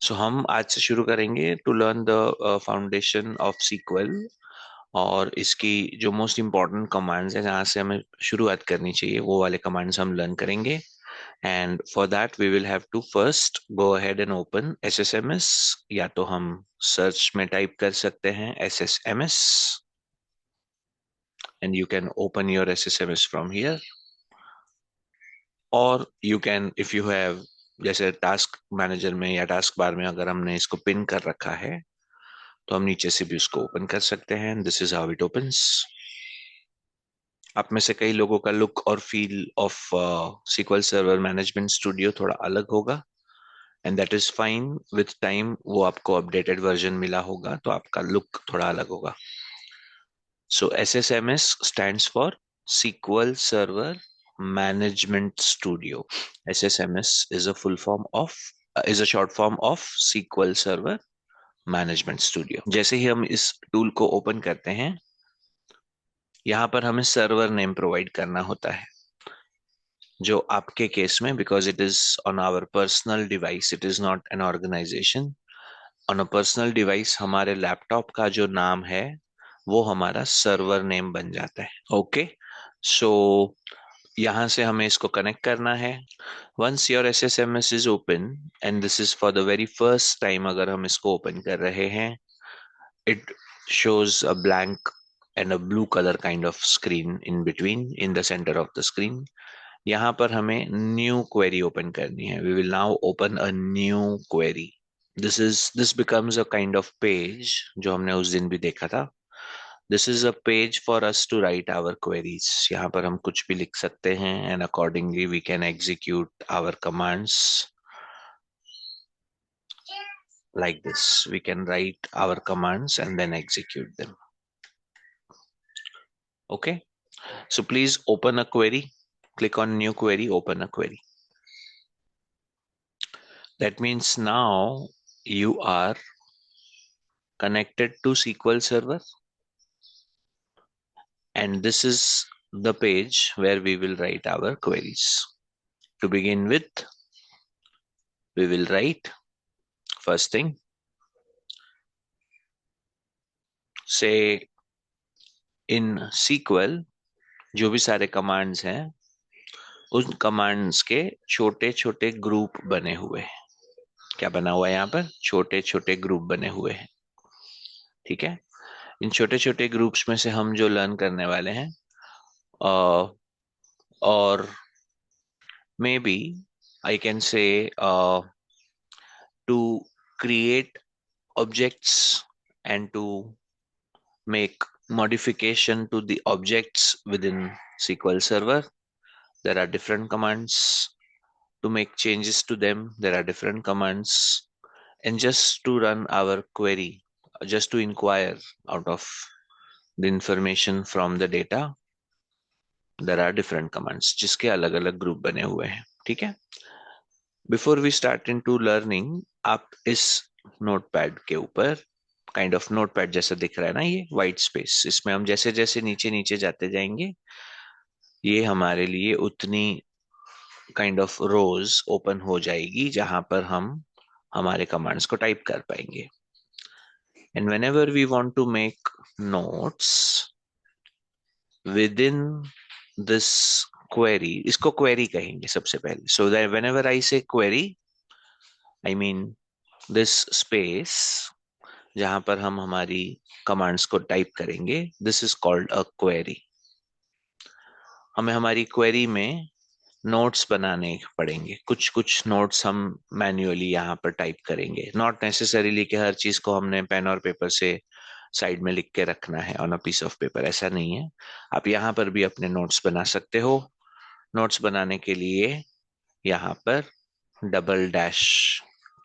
सो हम आज से शुरू करेंगे to learn the foundation of SQL. और इसकी जो मोस्ट इम्पॉर्टेंट कमांड्स हैं जहाँ से हमें शुरुआत करनी चाहिए वो वाले कमांड्स हम लर्न करेंगे। And for that we will have to first go ahead and open SSMS. या तो हम सर्च में टाइप कर सकते हैं SSMS and you can open your SSMS from here. और you can if you have, जैसे टास्क मैनेजर में या टास्क बार में अगर हमने इसको पिन कर रखा है तो हम नीचे से भी उसको ओपन कर सकते हैं। This is how it opens. आप में से कई लोगों का लुक और feel of SQL server management studio थोड़ा अलग होगा and that is fine. With time वो आपको अपडेटेड वर्जन मिला होगा तो आपका लुक थोड़ा अलग होगा। So SSMS stands for SQL server management studio. SSMS is a full form of is a short form of SQL server management studio. जैसे ही हम इस टूल को ओपन करते हैं यहाँ पर हमें सर्वर नेम प्रोवाइड करना होता है, जो आपके केस में because it is on our personal device, it is not an organisation. On a personal device हमारे लैपटॉप का जो नाम है वो हमारा सर्वर नेम बन जाता है। ओके, सो यहाँ से हमें इसको कनेक्ट करना है। Once your SSMS is open and this is for the very first time, अगर हम इसको ओपन कर रहे हैं, it shows a blank and a blue color kind of screen in between in the center of the screen. यहाँ पर हमें new query open करनी है। We will now open a new query. This becomes a kind of page जो हमने उस दिन भी देखा था। This is a page for us to write our queries. यहाँ पर हम कुछ भी लिख सकते हैं and accordingly we can execute our commands like this. We can write our commands and then execute them. Okay, so please open a query. Click on new query, open a query. That means now you are connected to SQL Server, and this is the page where we will write our queries. To begin with, we will write first thing, say in SQL जो भी सारे commands हैं उन commands के छोटे छोटे group बने हुए हैं। क्या बना हुआ है यहाँ पर? छोटे छोटे ग्रुप बने हुए हैं। ठीक है, इन छोटे छोटे ग्रुप्स में से हम जो लर्न करने वाले हैं, और maybe I can say to create objects and to make modification to the objects within SQL Server, there are different commands. To make changes to them, there are different commands. And just to run our query, just to inquire out of the information from the data, there are different commands जिसके अलग अलग group बने हुए हैं। ठीक है, before we start into learning, आप इस नोटपैड के ऊपर काइंड ऑफ नोटपैड जैसा दिख रहा है ना, ये व्हाइट स्पेस, इसमें हम जैसे जैसे नीचे नीचे जाते जाएंगे ये हमारे लिए उतनी काइंड ऑफ रोज ओपन हो जाएगी जहां पर हम हमारे कमांड्स को टाइप कर पाएंगे। And whenever we want to make notes within this query, इसको क्वेरी कहेंगे सबसे पहले। So that whenever I say query, I mean this space जहां पर हम हमारी कमांड्स को टाइप करेंगे, this is called a query. हमें हमारी क्वेरी में नोट्स बनाने पड़ेंगे। कुछ कुछ नोट्स हम मैन्युअली यहाँ पर टाइप करेंगे, नॉट नेसेसरीली कि हर चीज को हमने पेन और पेपर से साइड में लिख के रखना है on a piece of paper, ऐसा नहीं है। आप यहाँ पर भी अपने नोट्स बना सकते हो। नोट्स बनाने के लिए यहाँ पर डबल डैश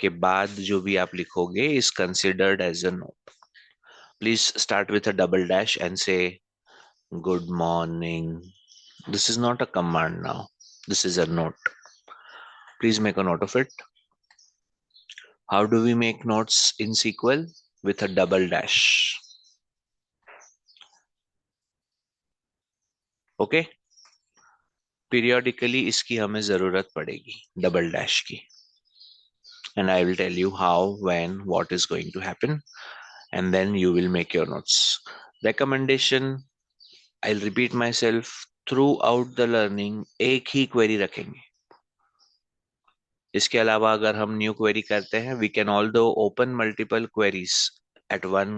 के बाद जो भी आप लिखोगे is considered as a note. Please start with a double dash and say good morning. This is not a command now, this is a note. Please make a note of it. How do we make notes in SQL? With a double dash. Okay? Periodically इसकी हमें जरूरत पड़ेगी double dash की। and I will tell you how, when, what is going to happen, and then you will make your notes. Recommendation, I'll repeat myself, throughout the learning एक ही query रखेंगे. इसके अलावा अगर हम न्यू क्वेरी करते हैं, we can although open multiple queries at one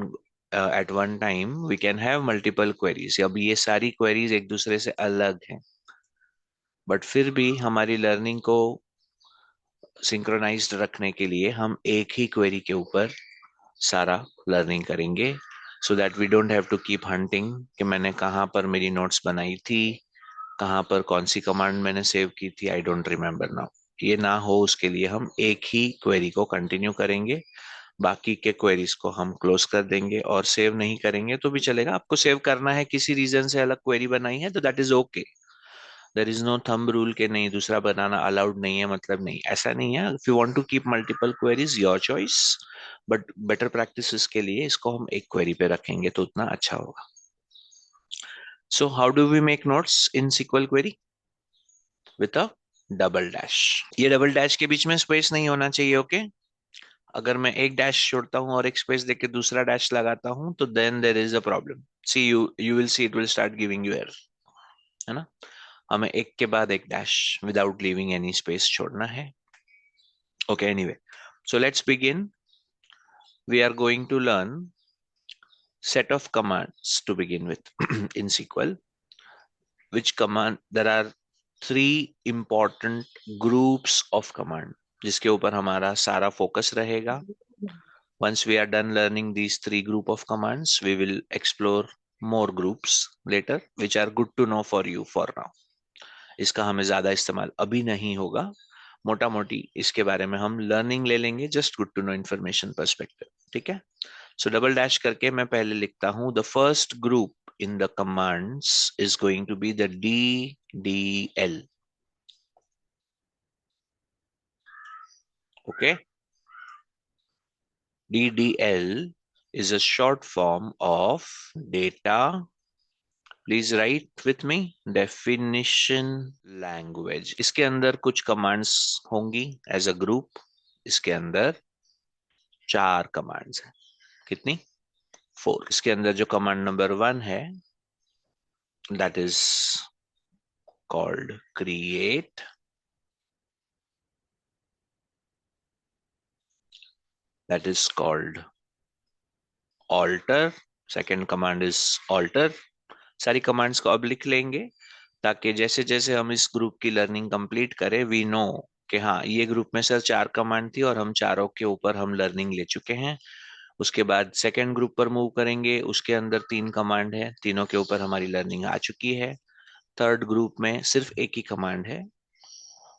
at one time, we can have multiple queries. अब ये सारी क्वेरीज एक दूसरे से अलग हैं, बट फिर भी हमारी लर्निंग को सिंक्रोनाइज्ड रखने के लिए हम एक ही क्वेरी के ऊपर सारा लर्निंग करेंगे, so that we don't have to keep hunting कि मैंने कहाँ पर मेरी नोट्स बनाई थी, कहाँ पर कौन सी कमांड मैंने सेव की थी, आई डोंट रिमेम्बर नाउ. ये ना हो उसके लिए हम एक ही क्वेरी को कंटिन्यू करेंगे, बाकी के क्वेरीज को हम क्लोज कर देंगे, और सेव नहीं करेंगे तो भी चलेगा. आपको सेव करना है, किसी रीजन से अलग क्वेरी बनाई है तो that is okay. There is no thumb rule के नहीं दूसरा बनाना अलाउड नहीं है, मतलब नहीं, ऐसा नहीं है. If you want to keep multiple queries, your choice, but better practices के लिए इसको हम एक क्वेरी पे रखेंगे तो उतना अच्छा होगा. So how do we make notes in SQL query? With a double dash. ये डबल डैश के बीच में स्पेस नहीं होना चाहिए, ओके? अगर मैं एक डैश छोड़ता हूं और एक स्पेस देके दूसरा डैश लगाता हूं तो then there is a problem. See you will see it will start giving you error, है ना? हमें एक के बाद एक dash without leaving any space छोड़ना है. Okay, anyway, so let's begin. We are going to learn set of commands to begin with in SQL. Which command? There are three important groups of command जिसके ऊपर हमारा सारा focus रहेगा. Once we are done learning these three group of commands, we will explore more groups later, which are good to know for you for now. इसका हमें ज्यादा इस्तेमाल अभी नहीं होगा, मोटा मोटी इसके बारे में हम लर्निंग ले लेंगे, just good to know information perspective. ठीक है? सो डबल डैश करके मैं पहले लिखता हूं, the first group in the commands is going to be the DDL. Okay, DDL is a short form of data, please write with me, definition language. इसके अंदर कुछ कमांड्स होंगी एज अ ग्रुप. इसके अंदर 4 कमांड्स हैं. कितनी? 4. इसके अंदर जो कमांड नंबर 1 है, that is called create. That is called alter. Second command is alter. सारी कमांड्स को अब लिख लेंगे ताकि जैसे जैसे हम इस ग्रुप की लर्निंग कंप्लीट करें, वी नो कि हाँ, ये ग्रुप में सर 4 कमांड थी और हम चारों के ऊपर हम लर्निंग ले चुके हैं. उसके बाद सेकेंड ग्रुप पर मूव करेंगे, उसके अंदर 3 कमांड है, तीनों के ऊपर हमारी लर्निंग आ चुकी है. थर्ड ग्रुप में सिर्फ एक ही कमांड है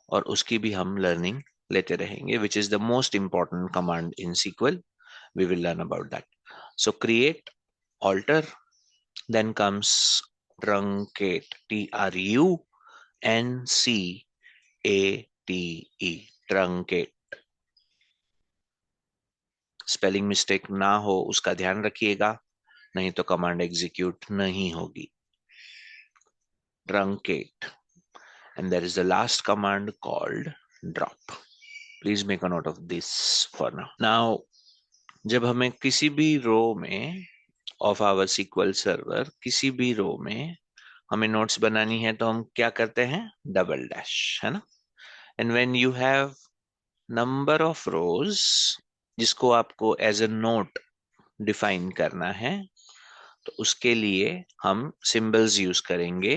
और उसकी भी हम लर्निंग लेते रहेंगे, which is the most important command in SQL. We will learn about that. So create, alter, then comes truncate, Truncate, truncate. Spelling mistake ना हो उसका ध्यान रखिएगा, नहीं तो कमांड एग्जीक्यूट नहीं होगी. Truncate. And there is the last command called drop. Please make a note of this for now. Now, जब हमें किसी भी रो में ऑफ आवर SQL सर्वर, किसी भी रो में हमें नोट्स बनानी है तो हम क्या करते हैं? डबल डैश, है ना? And when you have number of रोज जिसको आपको एज अ नोट डिफाइन करना है, तो उसके लिए हम सिंबल्स यूज करेंगे,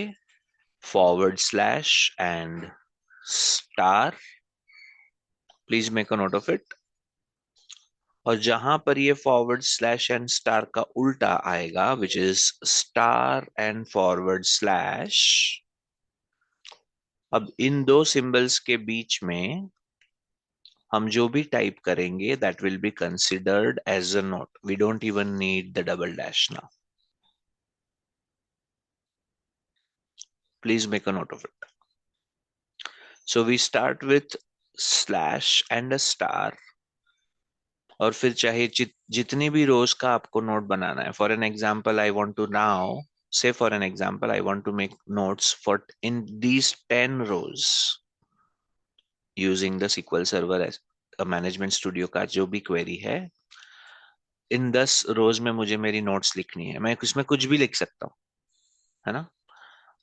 // and star. Please make a note of it. और जहां पर ये // एंड स्टार का उल्टा आएगा, विच इज स्टार एंड // अब इन दो सिंबल्स के बीच में हम जो भी टाइप करेंगे that will be considered as a note. We don't even need the double dash now. Please make a note of it. So we start with slash and a star, और फिर चाहे जितनी भी रोज का आपको नोट बनाना है. For an example I want to now say for an example, I want to make notes for in these 10 rows using the SQL server as management studio का जो भी क्वेरी है, इन 10 रोज में मुझे मेरी नोट्स लिखनी है। मैं इसमें कुछ भी लिख सकता हूँ, है ना,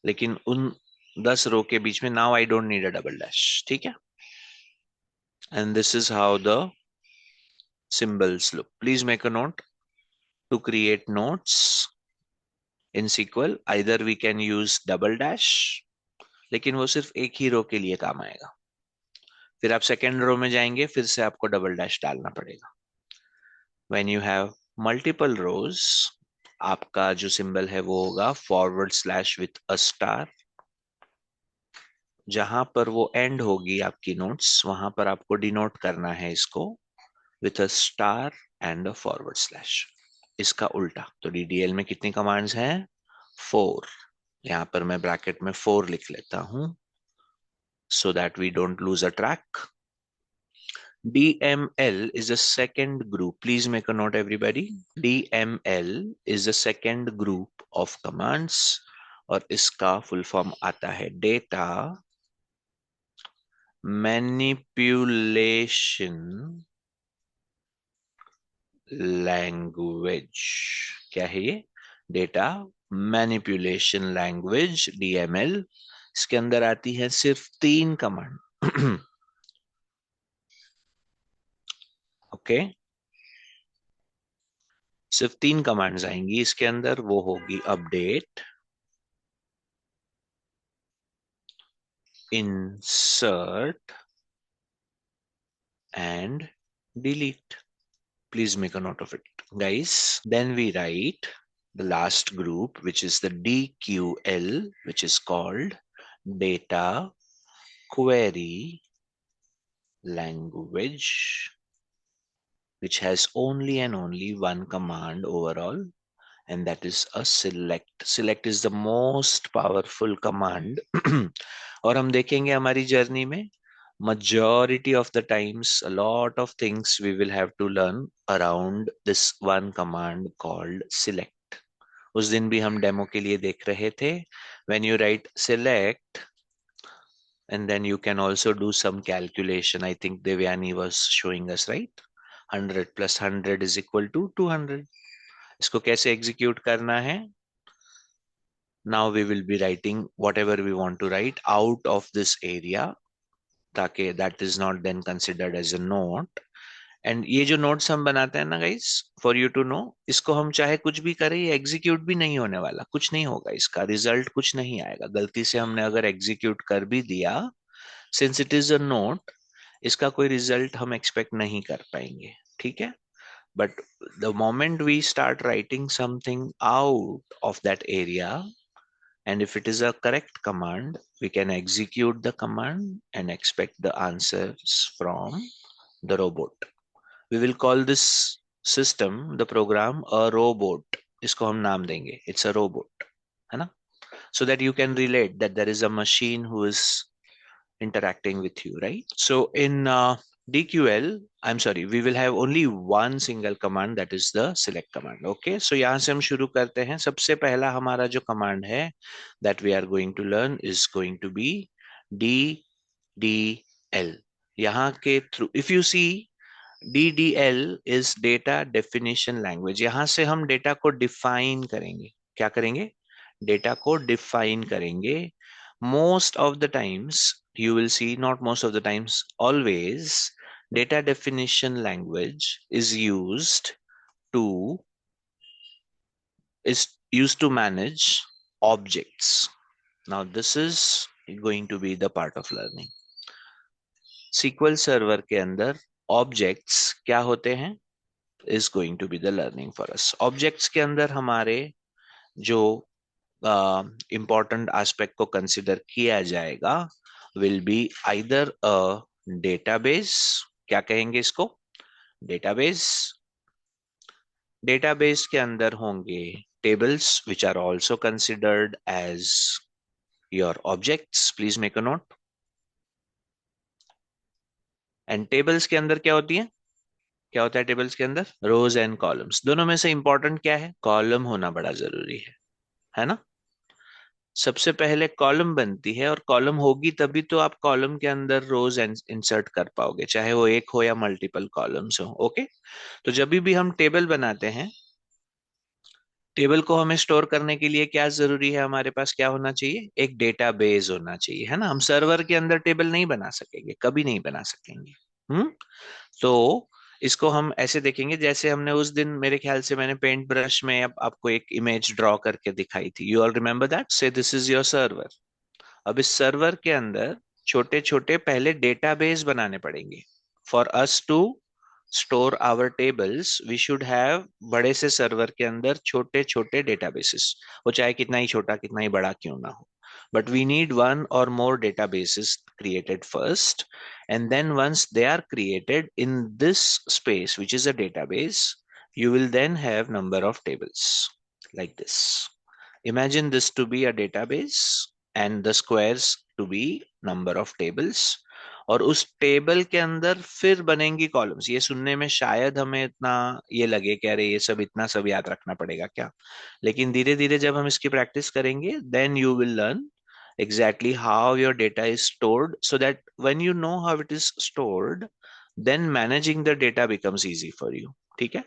लेकिन उन 10 रो के बीच में now I don't need a double dash, ठीक है। And this is how the symbols look. Please make a note. To create notes in SQL, either we can use double dash, लेकिन वो सिर्फ एक ही रो के लिए काम आएगा। फिर आप सेकेंड रो में जाएंगे, फिर से आपको डबल डैश डालना पड़ेगा। When you have multiple rows, आपका जो सिंबल है वो होगा forward slash with a star. जहां पर वो एंड होगी आपकी नोट्स, वहां पर आपको डिनोट करना है इसको with a star and a forward slash. इसका उल्टा तो डीडीएल में कितनी कमांड्स हैं? 4। यहां पर मैं ब्रैकेट में 4 लिख लेता हूं so that we don't lose a track. DML is a second group. Please make a note, everybody. DML is a second group of commands और इसका फुल फॉर्म आता है डेटा मैनिपुलेशन लैंग्वेज। क्या है ये? Data manipulation language, DML. इसके अंदर आती है सिर्फ 3 कमांड। ओके, सिर्फ 3 कमांड्स आएंगी इसके अंदर। वो होगी update, insert and delete. Please make a note of it, guys. Then we write the last group, which is the DQL, which is called data query language, which has only and only one command overall, and that is a select. Select is the most powerful command. और हम देखेंगे हमारी journey में majority of the times a lot of things we will have to learn around this one command called select. उस दिन भी हम demo के लिए देख रहे थे। when you write select and then you can also do some calculation. I think Devyani was showing us, right? 100 plus 100 is equal to 200. इसको कैसे एग्जीक्यूट करना है? Now we will be writing whatever we want to write out of this area, ताकि that is not then considered as a note. And ये जो notes हम बनाते हैं ना guys, for you to know, इसको हम चाहे कुछ भी करें, ये एग्जीक्यूट भी नहीं होने वाला, कुछ नहीं होगा, इसका रिजल्ट कुछ नहीं आएगा। गलती से हमने अगर एग्जीक्यूट कर भी दिया, since it is a note, इसका कोई रिजल्ट हम एक्सपेक्ट नहीं कर पाएंगे, ठीक है। But the moment we start writing something out of that area, and if it is a correct command, we can execute the command and expect the answers from the robot. We will call this system, the program, a robot. इसको हम नाम देंगे, it's a robot, है ना? So that you can relate that there is a machine who is interacting with you, right? So in DQL, I'm sorry, we will have only one single command, that is the select command. Okay, so यहाँ से हम शुरू करते हैं। सबसे पहला हमारा जो command है that we are going to learn is going to be DDL. यहाँ के through, if you see, DDL is data definition language. यहाँ से हम डेटा को डिफाइन करेंगे। क्या करेंगे? डेटा को डिफाइन करेंगे। Most of the times you will see, not most of the times, always data definition language is used to manage objects. Now this is going to be the part of learning. SQL server के अंदर objects क्या होते हैं is going to be the learning for us. Objects के अंदर हमारे जो important aspect को consider किया जाएगा will be either a database. क्या कहेंगे इसको? database. database के अंदर होंगे tables which are also considered as your objects. Please make a note. And tables के अंदर क्या होती है? क्या होता है टेबल्स के अंदर? रोज एंड कॉलम्स। दोनों में से इंपॉर्टेंट क्या है? कॉलम होना बड़ा जरूरी है ना? सबसे पहले कॉलम बनती है, और कॉलम होगी तभी तो आप कॉलम के अंदर रोज इंसर्ट कर पाओगे, चाहे वो एक हो या मल्टीपल कॉलम्स हो। ओके। तो जब भी हम टेबल बनाते हैं, टेबल को हमें स्टोर करने के लिए क्या जरूरी है, हमारे पास क्या होना चाहिए, एक डेटाबेस होना चाहिए, है ना। हम सर्वर के अंदर टेबल नहीं बना सकेंगे, कभी नहीं बना सकेंगे। हम्म। तो इसको हम ऐसे देखेंगे, जैसे हमने उस दिन, मेरे ख्याल से मैंने पेंट ब्रश में अब आपको एक इमेज ड्रॉ करके दिखाई थी। यू ऑल रिमेम्बर दैट, से दिस इज योर सर्वर। अब इस सर्वर के अंदर छोटे छोटे पहले डेटाबेस बनाने पड़ेंगे। For us to store our tables we should have, बड़े से सर्वर के अंदर छोटे छोटे डेटाबेसेस, वो चाहे कितना ही छोटा कितना ही बड़ा क्यों ना हो, but we need one or more databases created first, and then once they are created in this space which is a database, you will then have number of tables like this. Imagine this to be a database and the squares to be number of tables. और उस table के अंदर फिर बनेंगी columns. ये सुनने में शायद हमें इतना ये लगे कि अरे ये सब इतना सब याद रखना पड़ेगा क्या, लेकिन धीरे धीरे जब हम इसकी प्रैक्टिस करेंगे then you will learn exactly how your data is stored, so that when you know how it is stored, then managing the data becomes easy for you. ठीक है।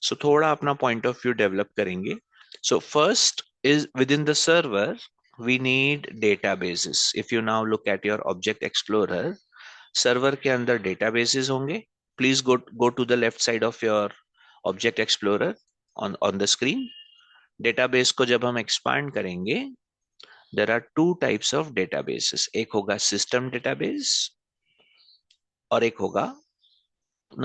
So थोड़ा अपना point of view develop करेंगे। So first is within the server we need databases. If you now look at your object explorer, server के अंदर databases होंगे। Please go to the left side of your object explorer on the screen। database को जब हम expand करेंगे, there are two types of databases। एक होगा system database और एक होगा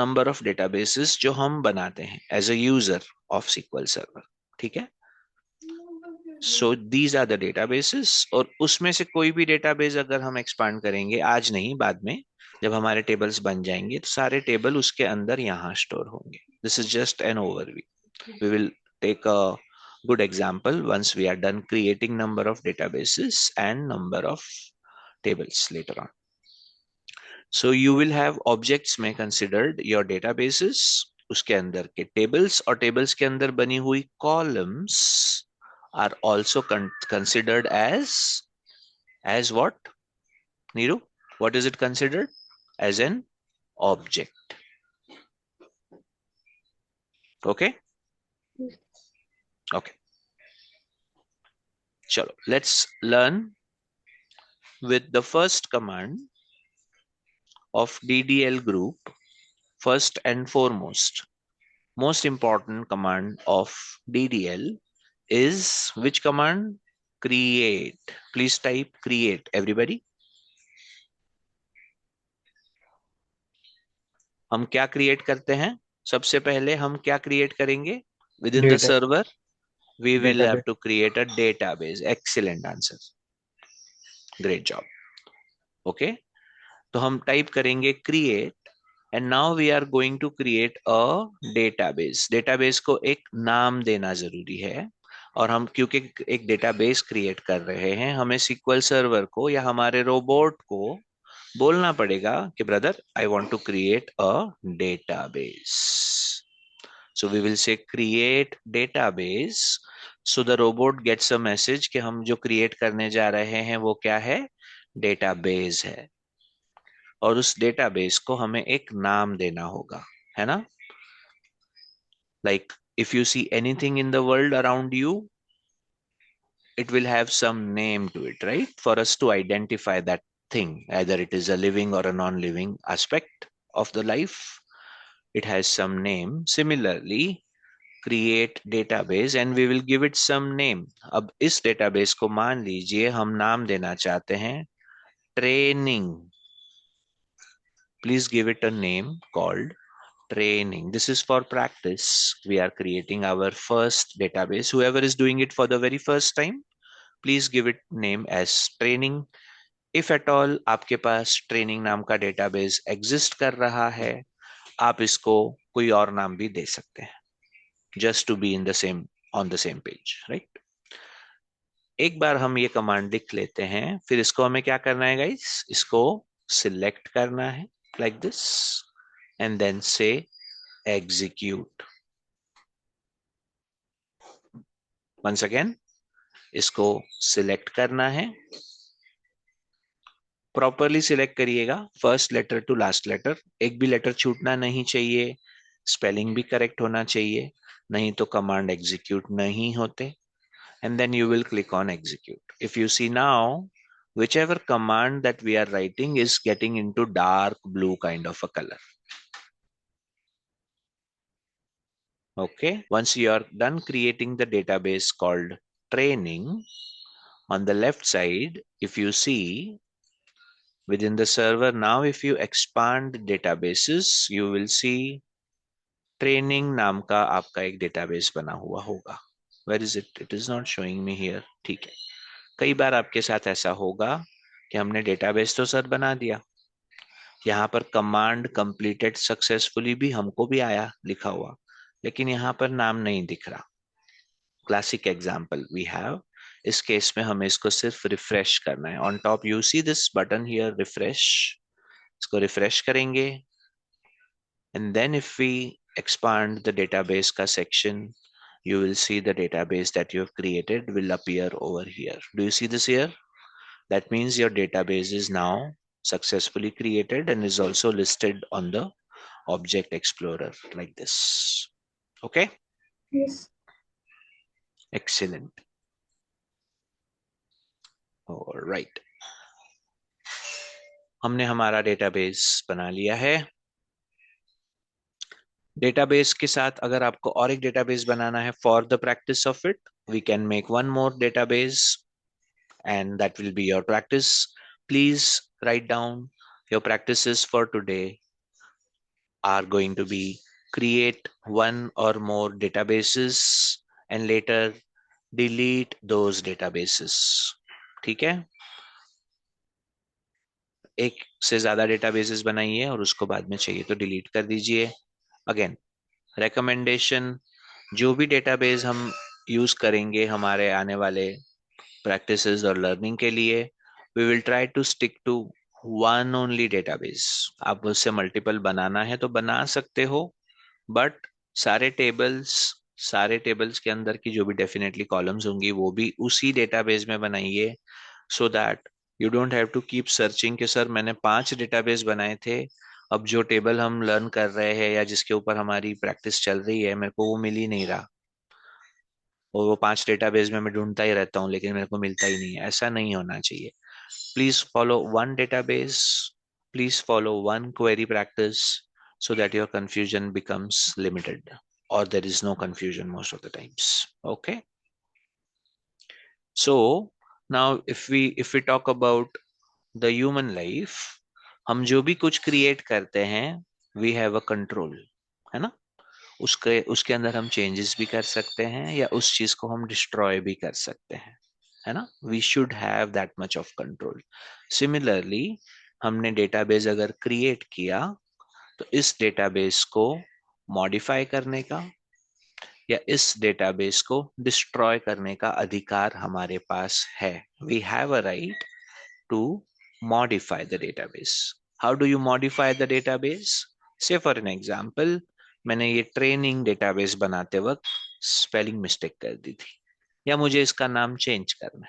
number of databases जो हम बनाते हैं as a user of SQL Server। ठीक है। So these are the databases, और उसमें से कोई भी डेटाबेस अगर हम एक्सपांड करेंगे, आज नहीं बाद में जब हमारे टेबल्स बन जाएंगे, तो सारे टेबल उसके अंदर यहाँ स्टोर होंगे। This is just an overview. We will take a good example once we are done creating number of databases and number of tables later on. So you will have objects में considered your databases, उसके अंदर के tables, और tables के अंदर बनी हुई columns are also considered as what, Neeru? What is it considered? As an object. Okay? Okay. Chalo, let's learn with the first command of DDL group. First and foremost, most important command of DDL is which command? Create. Please type create, everybody. हम क्या create करते हैं? सबसे पहले हम क्या create करेंगे? Within the data server, we will have database to create a database. Excellent answer. Great job. Okay. तो हम टाइप करेंगे create, and now we are going to create a database। database को एक नाम देना जरूरी है, और हम क्योंकि एक डेटाबेस क्रिएट कर रहे हैं, हमें SQL सर्वर को या हमारे रोबोट को बोलना पड़ेगा कि brother I want to create a database. So we will say create database, so the robot gets a message कि हम जो क्रिएट करने जा रहे हैं वो क्या है, डेटाबेस है, और उस डेटाबेस को हमें एक नाम देना होगा, है ना। Like if you see anything in the world around you, it will have some name to it, right? For us to identify that thing, either it is a living or a non-living aspect of the life, it has some name. Similarly, create database and we will give it some name। अब इस database को मान लीजिए हम नाम देना चाहते हैं training। Please give it a name called training। This is for practice. We are creating our first database। Whoever is doing it for the very first time, please give it name as training। If at all आपके पास training नाम का database exist कर रहा है, आप इसको कोई और नाम भी दे सकते हैं, just to be in the same on the same page, right. एक बार हम ये कमांड लिख लेते हैं, फिर इसको हमें क्या करना है गाइस, इसको सिलेक्ट करना है like this, and then say execute. Once again, इसको सिलेक्ट करना है, प्रॉपरली सिलेक्ट करिएगा, first letter to last letter, एक भी लेटर छूटना नहीं चाहिए, स्पेलिंग भी करेक्ट होना चाहिए, नहीं तो कमांड एग्जीक्यूट नहीं होते। And then you will click on execute. If you see now, whichever command that we are writing is getting into dark blue kind of a color. Okay. Once you are done creating the database called training, on the left side, if you see within the server, now if you expand databases, you will see training नाम का आपका एक database बना हुआ होगा. Where is it? It is not showing me here. ठीक है. कई बार आपके साथ ऐसा होगा कि हमने डेटाबेस तो सर बना दिया, यहाँ पर कमांड कंप्लीटेड सक्सेसफुली भी हमको भी आया लिखा हुआ, लेकिन यहाँ पर नाम नहीं दिख रहा. Classic example we have. इस केस में हमें इसको सिर्फ रिफ्रेश करना है. On top you see this button here, refresh. इसको रिफ्रेश करेंगे and then if we expand the database का section, you will see the database that you have created will appear over here. Do you see this here? That means your database is now successfully created and is also listed on the Object Explorer like this. Okay? Yes. Excellent. All right. हमने हमारा database बना लिया है. Database के साथ अगर आपको और एक डेटाबेस बनाना है for the practice of it, we can make one more database and that will be your practice. Please write down your practices for today are going to be create one or more databases and later delete those databases. ठीक है, एक से ज्यादा databases बनाइए और उसको बाद में चाहिए तो डिलीट कर दीजिए. अगेन रिकमेंडेशन, जो भी डेटाबेस हम यूज करेंगे हमारे आने वाले प्रैक्टिसेस और लर्निंग के लिए, we will try to stick to one only database. आप उससे मल्टीपल बनाना है तो बना सकते हो, बट सारे टेबल्स सारे टेबल्स के अंदर की जो भी डेफिनेटली कॉलम्स होंगी वो भी उसी डेटाबेस में बनाइए, so that you don't have to keep searching कि सर मैंने 5 डेटाबेस बनाए थे, अब जो टेबल हम लर्न कर रहे हैं या जिसके ऊपर हमारी प्रैक्टिस चल रही है मेरे को वो मिल ही नहीं रहा, और वो 5 डेटाबेस में मैं ढूंढता ही रहता हूँ लेकिन मेरे को मिलता ही नहीं है. ऐसा नहीं होना चाहिए. Please follow one database, please follow one query practice, so that your confusion becomes limited or there is no confusion most of the times. Okay, so now if we talk about the human life, हम जो भी कुछ create करते हैं we have a control, है ना. उसके उसके अंदर हम चेंजेस भी कर सकते हैं या उस चीज को हम डिस्ट्रॉय भी कर सकते हैं, है ना. We should have that much of control. Similarly हमने डेटाबेस अगर क्रिएट किया तो इस डेटाबेस को मॉडिफाई करने का या इस डेटाबेस को डिस्ट्रॉय करने का अधिकार हमारे पास है. We have a right to modify the database. How do you modify the database? Say for an example, मैंने ये ट्रेनिंग डेटाबेस बनाते वक्त स्पेलिंग मिस्टेक कर दी थी, या मुझे इसका नाम चेंज करना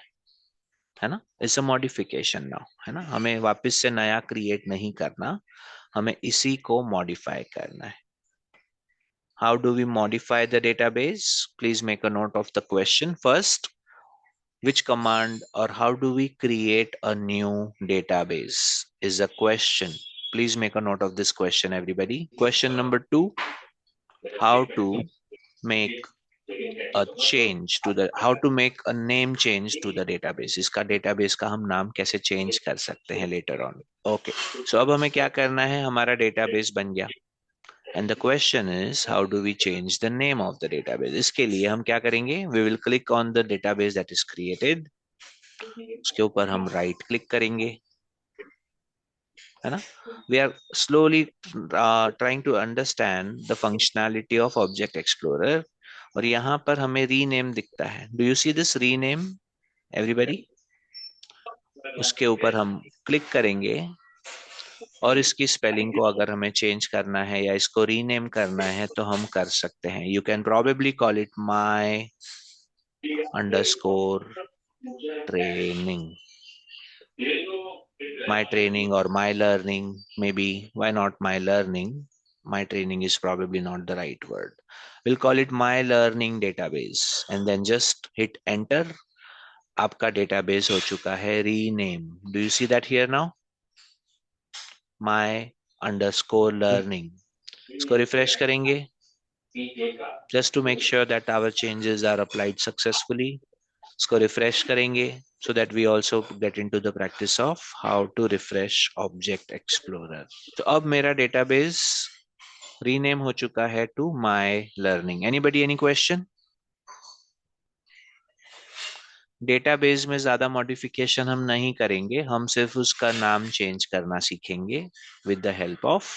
है ना. इट्स अ मॉडिफिकेशन नाउ, है ना. हमें वापस से नया क्रिएट नहीं करना, हमें इसी को मॉडिफाई करना है. How do we modify the database? Please make a note of the question first. Which command or how do we create a new database is a question. Please make a note of this question, everybody. Question number 2, how to make a change to the, how to make a name change to the database. इसका database का हम नाम कैसे change कर सकते हैं later on. Okay, so अब हमें क्या करना है, हमारा database बन गया. And the question is, how do we change the name of the database? इसके लिए हम क्या करेंगे? We will click on the database that is created. उसके ऊपर हम right click करेंगे, है ना. We are slowly trying to understand the functionality of Object Explorer. और यहाँ पर हमें rename दिखता है. Do you see this rename, everybody? उसके ऊपर हम क्लिक करेंगे और इसकी स्पेलिंग को अगर हमें चेंज करना है या इसको रीनेम करना है तो हम कर सकते हैं. You can probably call it my underscore Training. My training or my learning, maybe. Why not my learning? My training is probably not the right word. We'll call it my learning database and then just hit enter. आपका database हो चुका है rename. Do you see that here now? My underscore learning. इसको refresh करेंगे just to make sure that our changes are applied successfully. इसको refresh करेंगे so that we also get into the practice of how to refresh Object Explorer. तो अब मेरा database rename हो चुका है to my learning. Anybody any question? Database में ज्यादा मॉडिफिकेशन हम नहीं करेंगे, हम सिर्फ उसका नाम चेंज करना सीखेंगे with the help of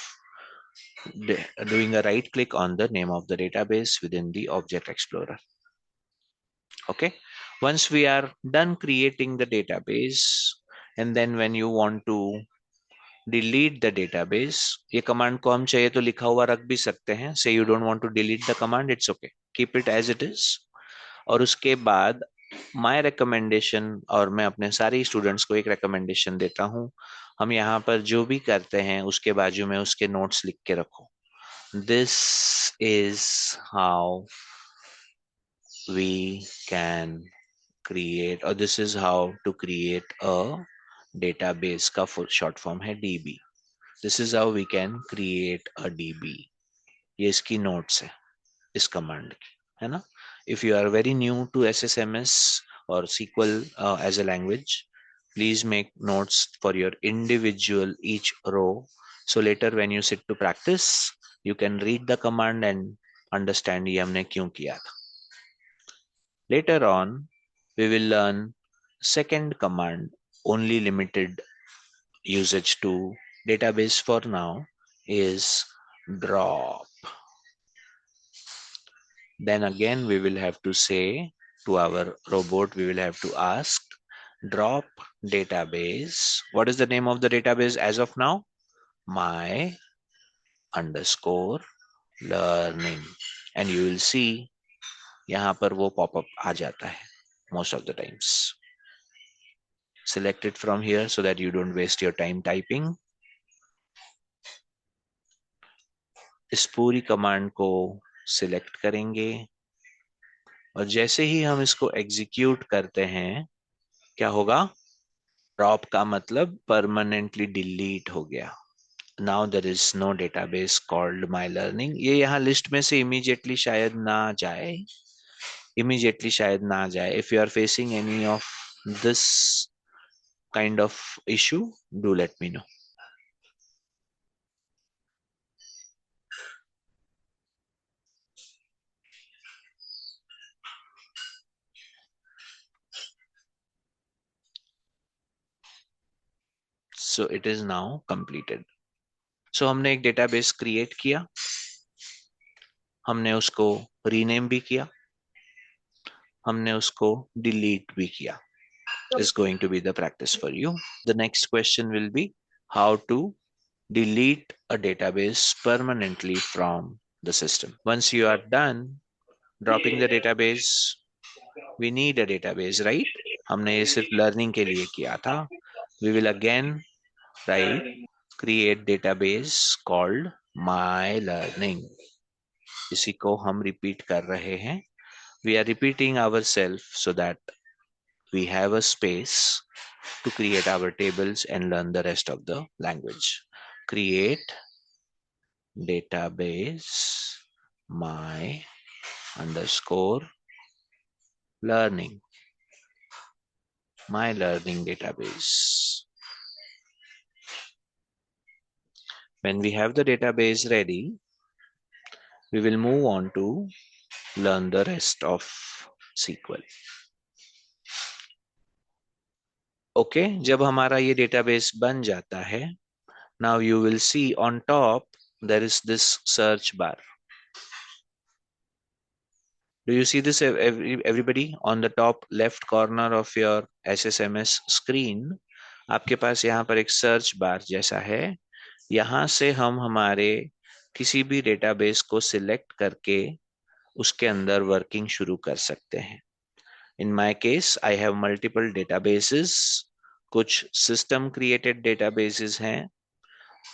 doing a right click on the name of the database within the Object Explorer. Okay, once we are done creating the database, and then when you want to delete the database, ये command को हम चाहिए तो लिखा हुआ रख भी सकते हैं. Say you don't want to delete the command, it's okay, keep it as it is. और उसके बाद माय रिकमेंडेशन, और मैं अपने सारे स्टूडेंट्स को एक रिकमेंडेशन देता हूं, हम यहाँ पर जो भी करते हैं उसके बाजू में उसके नोट्स लिख के रखो. This is how we can create, और this is how to create a database का फुल शॉर्ट फॉर्म है DB. This is how we can create a DB. ये इसकी नोट्स है इस कमांड की, है ना. If you are very new to SSMS or SQL as a language, please make notes for your individual each row. So later when you sit to practice, you can read the command and understand ये हमने क्यों किया था. Later on, we will learn second command, only limited usage to database for now, is drop. Then again, we will have to say to our robot, we will have to ask drop database. What is the name of the database as of now? My underscore learning. And you will see यहाँ पर वो pop-up आ जाता है most of the times. Select it from here so that you don't waste your time typing. इस पूरी command को select करेंगे और जैसे ही हम इसको एग्जीक्यूट करते हैं क्या होगा? ड्रॉप का मतलब परमानेंटली डिलीट हो गया. Now there is no database called my learning. ये यहाँ लिस्ट में से इमीडिएटली शायद ना जाए, if you are facing any of this kind of issue, do let me know. So it is now completed. सो हमने एक डेटाबेस क्रिएट किया, हमने उसको रीनेम भी किया, हमने उसको डिलीट भी किया. Is going to be the practice for you. The next question will be how to delete a database permanently from the system. Once you are done dropping the database, we need a database, right? हमने ये सिर्फ learning के लिए किया था. We will again write create database called my learning. इसी को हम repeat कर रहे हैं. We are repeating ourselves so that we have a space to create our tables and learn the rest of the language. Create database my underscore learning. My learning database. When we have the database ready, we will move on to learn the rest of SQL. Okay, जब हमारा ये database बन जाता है, now you will see on top there is this search bar. Do you see this, everybody? On the top left corner of your SSMS screen, आपके पास यहाँ पर एक सर्च बार जैसा है. यहाँ से हम हमारे किसी भी डेटाबेस को सिलेक्ट करके उसके अंदर वर्किंग शुरू कर सकते हैं. In my case, I have multiple databases. कुछ system created databases हैं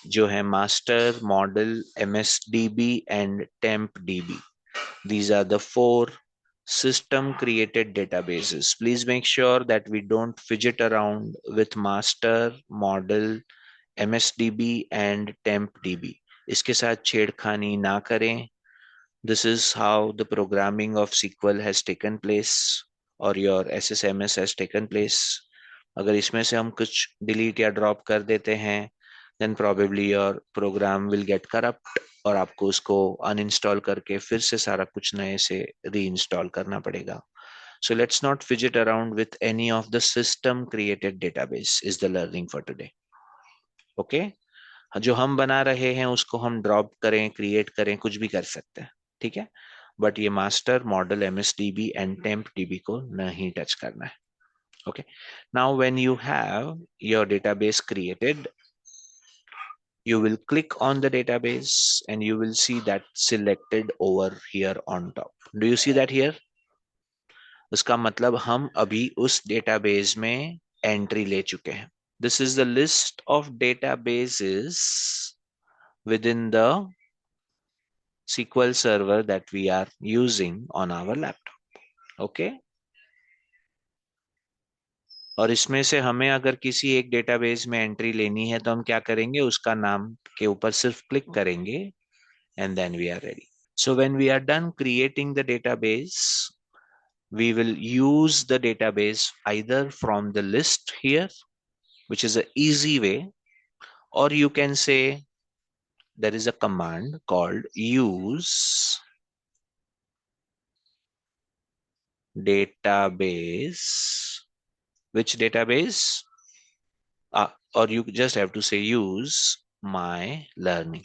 जो है master, model, MSDB and tempdb. These are the four system created databases. Please make sure that we don't fidget around with master, model, MSDB and tempdb. इसके साथ छेड़खानी ना करें. This is how the programming of SQL has taken place or your SSMS has taken place. अगर इसमें से हम कुछ delete या drop कर देते हैं, then probably your program will get corrupt और आपको उसको uninstall करके फिर से सारा कुछ नए से reinstall करना पड़ेगा. So let's not fidget around with any of the system created database is the learning for today. Okay? जो हम बना रहे हैं उसको हम ड्रॉप करें, क्रिएट करें, कुछ भी कर सकते हैं, ठीक है. बट ये master, model, MSDB and temp DB को नहीं टच करना है. Okay. Now when you have your database created, you will click on the database and you will see that selected over here on top. Do you see that here? उसका मतलब हम अभी उस database में entry ले चुके हैं. This is the list of databases within the SQL server that we are using on our laptop. Okay. और इसमें से हमें अगर किसी एक डेटाबेस में एंट्री लेनी है तो हम क्या करेंगे, उसका नाम के ऊपर सिर्फ क्लिक करेंगे and then we are ready. So when we are done creating the database, we will use the database either from the list here, which is an easy way, or you can say there is a command called use database. Which database? Or you just have to say use my learning.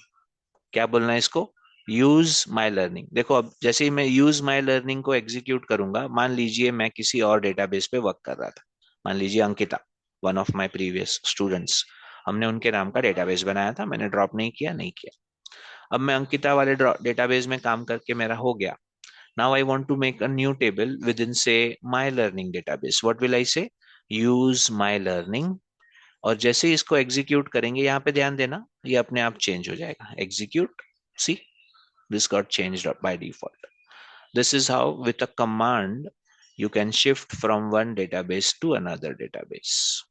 क्या बोलना है इसको? Use my learning. देखो अब जैसे ही मैं use my learning को execute करूंगा, मान लीजिए मैं किसी और डेटाबेस पे वर्क कर रहा था, मान लीजिए Ankita, one of my previous students. हमने उनके नाम का डेटाबेस बनाया था, मैंने ड्रॉप नहीं किया. अब मैं अंकिता वाले डेटाबेस में काम करके मेरा हो गया. Now I want to make a new table within say my learning database. What will I say? Use my learning. और जैसे ही इसको एग्जीक्यूट करेंगे, यहाँ पे ध्यान देना, ये अपने आप चेंज हो जाएगा. Execute. See, this got changed by default. This is how with a command you can shift from one database to another database.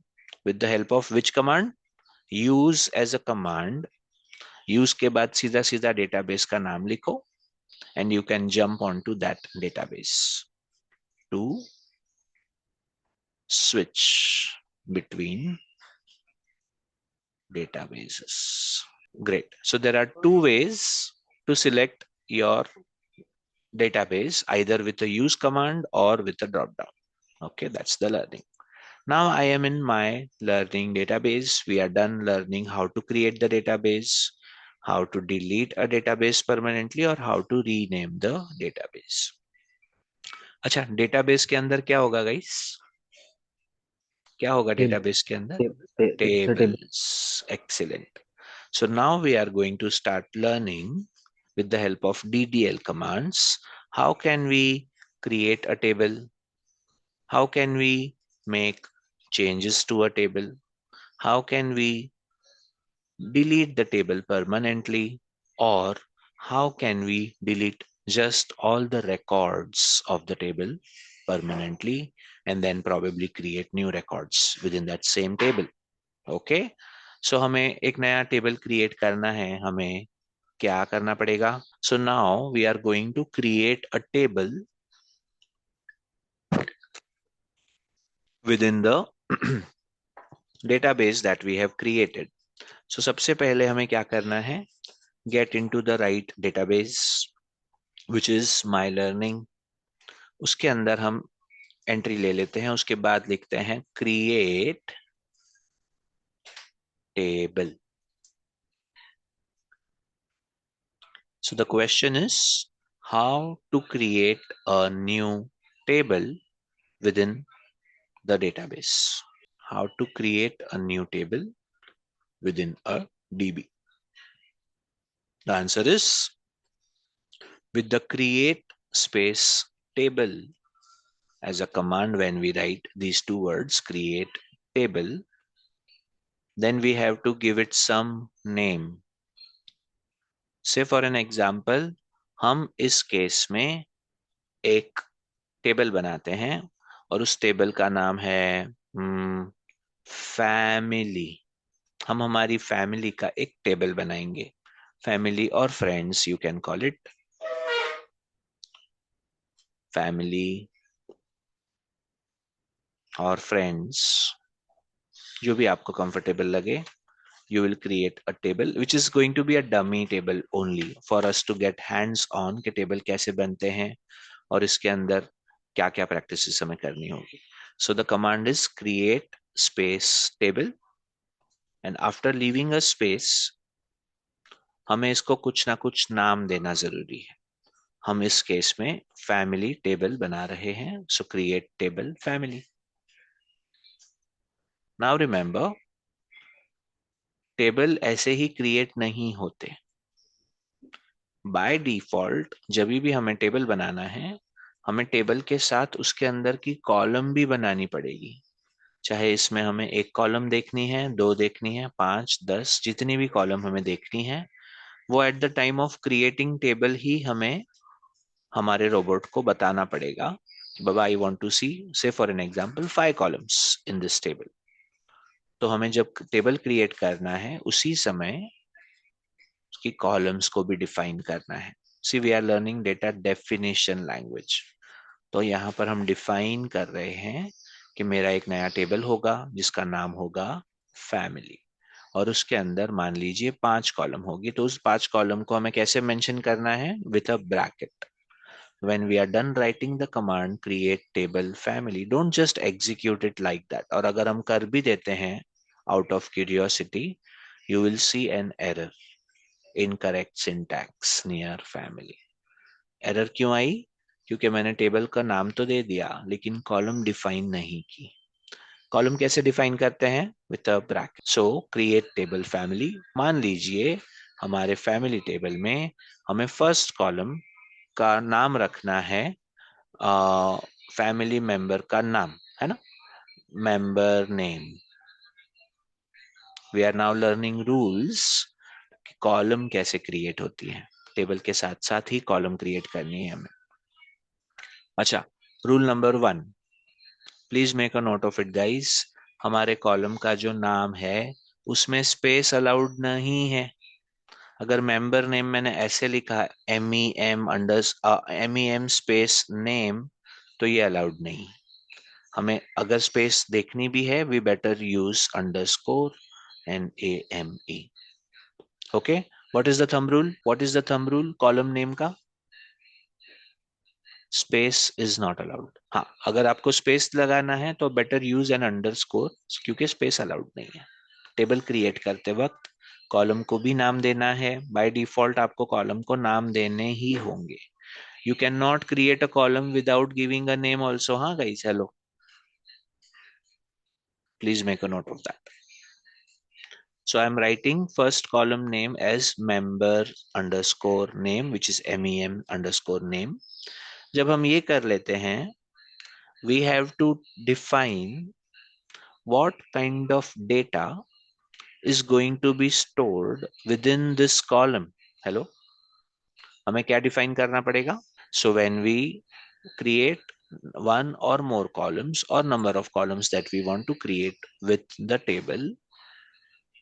With the help of which command? Use as a command. Use के बाद सीधा सीधा database का नाम लिखो and you can jump onto that database to switch between databases. Great. So there are two ways to select your database, either with a use command or with a drop down. Okay, that's the learning. Now I am in my learning database. We are done learning how to create the database, how to delete a database permanently, or how to rename the database. अच्छा, database के अंदर क्या होगा guys? क्या होगा database के अंदर? Tables. Excellent. So now we are going to start learning with the help of DDL commands. How can we create a table? How can we make changes to a table? How can we delete the table permanently? Or how can we delete just all the records of the table permanently and then probably create new records within that same table? Okay. So हमें एक नया table create करना है, हमें क्या करना पड़ेगा? So now we are going to create a table within the database that we have created. So सबसे पहले हमें क्या करना है? Get into the right database, which is my learning. उसके अंदर हम एंट्री ले लेते हैं, उसके बाद लिखते हैं create table. So the question is how to create a new table within the database. How to create a new table within a DB. The answer is with the create space table as a command when we write these two words, create table, then we have to give it some name. Say for an example, हम इस case में एक table बनाते हैं और उस table का नाम है फैमिली। हम हमारी फैमिली का एक टेबल बनाएंगे। फैमिली और friends, you can call it family और फ्रेंड्स, जो भी आपको कंफर्टेबल लगे। You will create a table which is going to be a dummy table only for us to get hands on कि टेबल कैसे बनते हैं और इसके अंदर क्या क्या प्रैक्टिसेस हमें करनी होगी। So the command is create space table, and after leaving a space हमें इसको कुछ ना कुछ नाम देना जरूरी है। हम इस केस में फैमिली टेबल बना रहे हैं, so create table family. Now remember, table ऐसे ही क्रिएट नहीं होते। बाय डिफॉल्ट जब भी हमें टेबल बनाना है, हमें टेबल के साथ उसके अंदर की कॉलम भी बनानी पड़ेगी। चाहे इसमें हमें एक कॉलम देखनी है, दो देखनी है, 5, 10, जितनी भी कॉलम हमें देखनी है, वो at the time of creating table ही हमें हमारे रोबोट को बताना पड़ेगा। बाबा आई वांट टू सी, से for an example 5 columns in this table. तो हमें जब टेबल क्रिएट करना है उसी समय उसकी कॉलम्स को भी डिफाइन करना है। See we are learning data definition language. तो यहाँ पर हम डिफाइन कर रहे हैं कि मेरा एक नया टेबल होगा जिसका नाम होगा फैमिली, और उसके अंदर मान लीजिए 5 कॉलम होगी। तो उस 5 कॉलम को हमें कैसे मेंशन करना है? With a bracket. When we are done writing the command create table family, don't just execute it like that. और अगर हम कर भी देते हैं out of curiosity, you will see an error, incorrect syntax near family. Error क्यों आई? क्योंकि मैंने टेबल का नाम तो दे दिया लेकिन कॉलम डिफाइन नहीं की। कॉलम कैसे डिफाइन करते हैं? With a bracket. So create table family. मान लीजिए हमारे फैमिली टेबल में हमें फर्स्ट कॉलम का नाम रखना है फैमिली मेंबर का नाम, है ना, member name. We are now learning rules, column कैसे क्रिएट होती है। टेबल के साथ साथ ही कॉलम क्रिएट करनी है हमें। अच्छा, rule number 1, please make a note of it guys. हमारे कॉलम का जो नाम है उसमें स्पेस अलाउड नहीं है। अगर मेंबर नेम मैंने ऐसे लिखा MEM स्पेस नेम, तो ये अलाउड नहीं। हमें अगर स्पेस देखनी भी है, we better use underscore NAME। Okay, what is the thumb rule? What is the thumb rule column name का? Space is not allowed. हाँ, अगर आपको स्पेस लगाना है तो बेटर यूज एन अंडरस्कोर, क्योंकि स्पेस अलाउड नहीं है। टेबल क्रिएट करते वक्त कॉलम को भी नाम देना है। बाय डिफॉल्ट आपको कॉलम को नाम देने ही होंगे। You can not create a column without giving a name also. हाँ guys, hello, please make a note of that. So I'm writing first column name as member underscore name, which is MEM underscore name. जब हम ये कर लेते हैं, we have to define what kind of data is going to be stored within this column. Hello, हमें क्या define करना पड़ेगा? So when we create one or more columns or number of columns that we want to create with the table,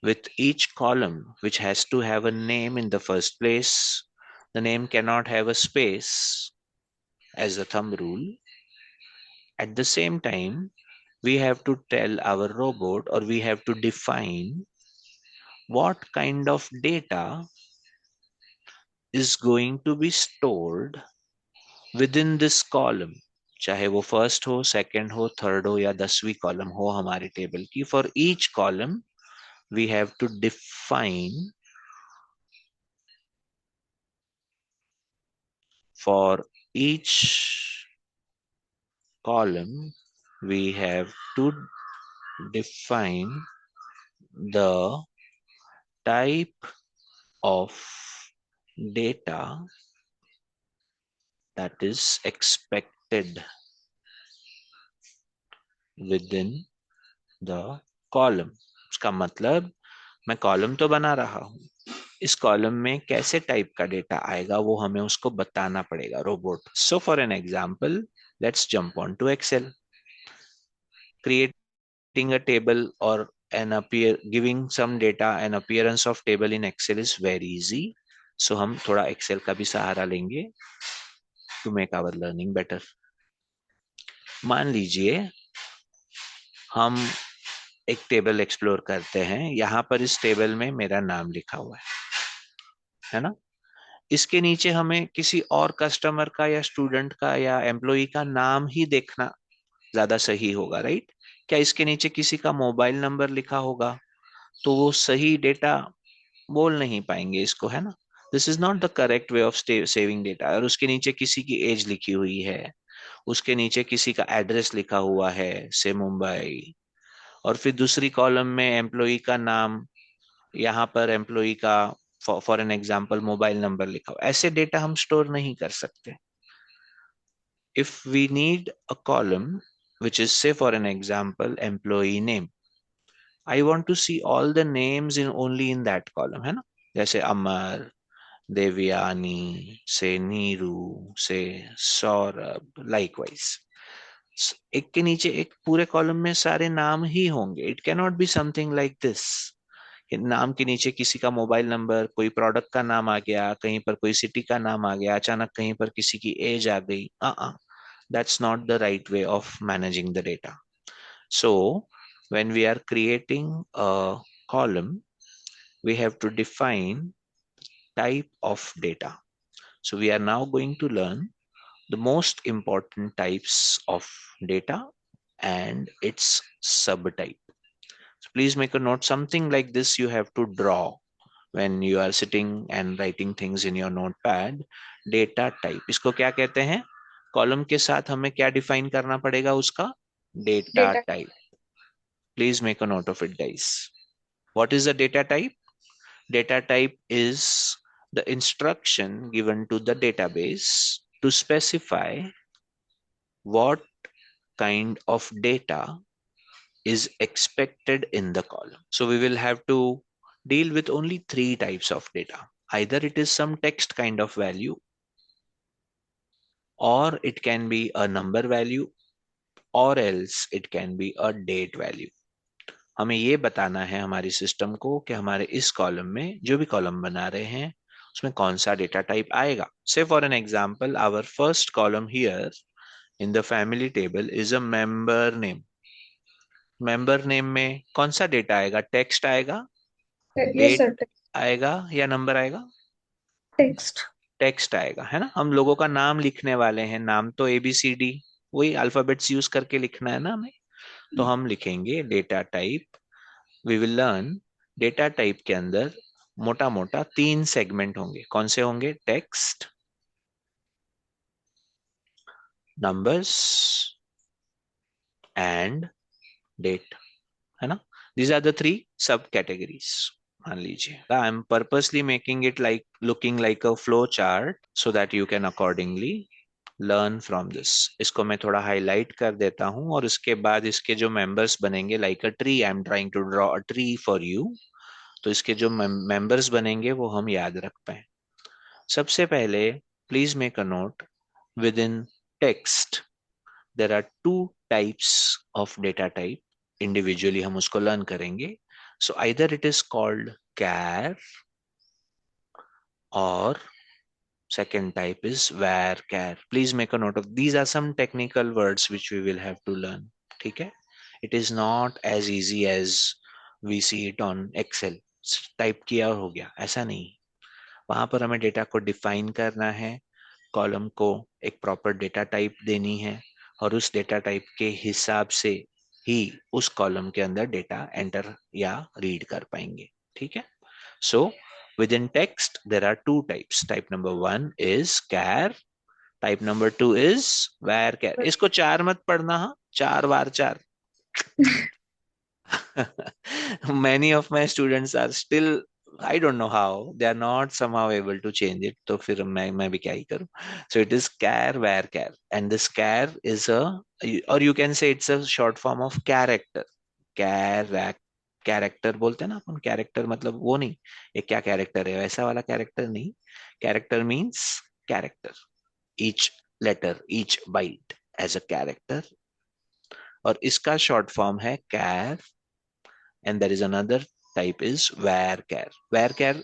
with each column which has to have a name in the first place, the name cannot have a space as a thumb rule. At the same time, we have to tell our robot, or we have to define what kind of data is going to be stored within this column. चाहे वो first हो, second हो, third हो या 10वीं column हो हमारी table की, for each column we have to define, for each column we have to define the type of data that is expected with in the column. उसका मतलब मैं कॉलम तो बना रहा हूं, इस कॉलम में कैसे टाइप का डेटा आएगा वो हमें उसको बताना पड़ेगा, robot. So for an example, let's jump on to excel. Creating a table or giving some data, an appearance of table in Excel is very easy. So हम थोड़ा Excel का भी सहारा लेंगे to make our learning better. मान लीजिए हम एक table explore करते हैं, यहाँ पर इस टेबल में मेरा नाम लिखा हुआ है ना? इसके नीचे हमें किसी और कस्टमर का या स्टूडेंट का या एम्प्लॉय का नाम ही देखना ज्यादा सही होगा, राइट? क्या इसके नीचे किसी का मोबाइल नंबर लिखा होगा तो वो सही डेटा बोल नहीं पाएंगे इसको, है ना? This is not the correct way of saving data. और उसके नीचे किसी की एज लिखी हुई है, उसके नीचे किसी का एड्रेस लिखा हुआ है, से मुंबई, और फिर दूसरी कॉलम में एम्प्लॉय का नाम, यहाँ पर एम्प्लॉय का for an example mobile number लिखा हुआ, ऐसे डेटा हम स्टोर नहीं कर सकते। If we need a column which is say for an example employee name, I want to see all the names in only in that column, है ना? जैसे अमर, देवयानी, से नीरू, से सौरभ, लाइकवाइज। एक के नीचे एक पूरे कॉलम में सारे नाम ही होंगे। It can not be something like this, नाम के नीचे किसी का मोबाइल नंबर, कोई प्रोडक्ट का नाम आ गया, कहीं पर कोई सिटी का नाम आ गया, अचानक कहीं पर किसी की एज आ गई। That's not the right way of managing the data. So when we are creating a column, we have to define type of data. So we are now going to learn the most important types of data and its subtype. So please make a note. Something like this you have to draw when you are sitting and writing things in your notepad. Data type, इसको क्या कहते हैं? Column के साथ हमें क्या define करना पड़ेगा उसका? Data Data. Type. Please make a note of it, guys. What is the data type? Data type is the instruction given to the database to specify what kind of data is expected in the column. So we will have to deal with only three types of data. Either it is some text kind of value, or it can be a number value, or else it can be a date value. हमें ये बताना है हमारी system को कि हमारे इस column में जो भी कॉलम बना रहे हैं उसमें कौन सा डेटा टाइप आएगा। Say for an example, our first column here in the family table is a member name. Member name में कौन सा डेटा आएगा? टेक्स्ट आएगा, Yes, डेट sir. आएगा, या नंबर आएगा? Text. टेक्स्ट आएगा, है ना? हम लोगों का नाम लिखने वाले हैं, नाम तो ABCD वही अल्फाबेट्स यूज करके लिखना है ना हमें। तो हम लिखेंगे data type. We will learn data type के अंदर मोटा मोटा तीन सेगमेंट होंगे। कौन से होंगे? टेक्स्ट, नंबर्स एंड डेट, है ना? दीज आर द थ्री सब कैटेगरीज। मान लीजिए I am purposely making it like looking like a flow chart so that you can accordingly learn from this. इसको मैं थोड़ा हाईलाइट कर देता हूं और इसके बाद इसके जो मेंबर्स बनेंगे, like a tree, I am trying to draw a tree for you. तो इसके जो मेंबर्स बनेंगे वो हम याद रख पाए। सबसे पहले please make a note, within text there are two types of data type. Individually हम उसको लर्न करेंगे। So either it is called char, और second type is varchar. Please make a note of these are some technical words which we will have to learn. ठीक है? It is not as easy as we see it on Excel. Type किया और हो गया, ऐसा नहीं। वहां पर हमें डेटा को डिफाइन करना है, कॉलम को एक प्रॉपर डेटा टाइप देनी है, और उस डेटा टाइप के हिसाब से ही उस कॉलम के अंदर डेटा एंटर या रीड कर पाएंगे। ठीक है? सो within text there are two types. Type number one is char, type number two is varchar। इसको चार मत पढ़ना, हाँ, चार बार चार। Many of my students are still I don't know how they are not somehow able to change it. तो फिर मैं भी क्या ही करूं. So it is char var and this char is a, or you can say it's a short form of character. char character बोलते हैं ना अपन. Character मतलब वो नहीं, ये क्या कैरेक्टर है वैसा वाला कैरेक्टर नहीं. Character means character. Each letter, each byte as a character. और इसका शॉर्ट फॉर्म है char. And there is another type is varchar. Varchar,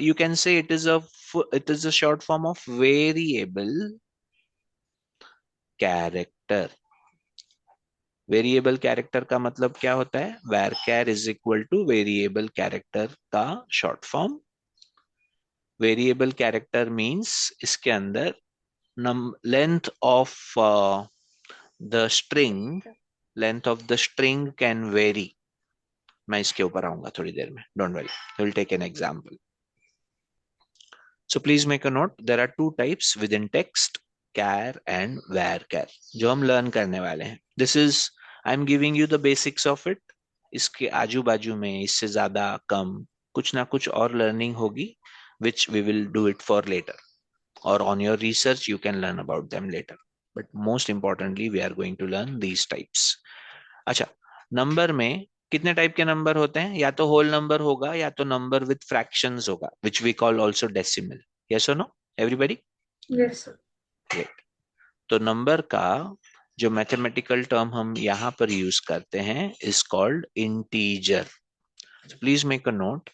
you can say it is a short form of variable character. Variable character का मतलब क्या होता है? varchar is equal to variable character का short form. Variable character means इसके अंदर length of the string, length of the string can vary. मैं इसके ऊपर आऊंगा थोड़ी देर में, don't worry, will take an example. So please make a note. There are two types within text, char and varchar, जो हम learn करने वाले हैं. This is, I am giving you the basics of it. इसके आजू बाजू में इससे ज्यादा कम कुछ ना कुछ और learning होगी, which we will do it for later. Or on your research you can learn about them later. But most importantly we are going to learn these types. अच्छा, नंबर में कितने टाइप के नंबर होते हैं? या तो whole number होगा या तो नंबर विद फ्रैक्शंस होगा, which we call also decimal. Yes और no everybody? Yes, sir. Great. तो नंबर का जो मैथमेटिकल टर्म हम यहाँ पर यूज करते हैं is called integer. Please make a note.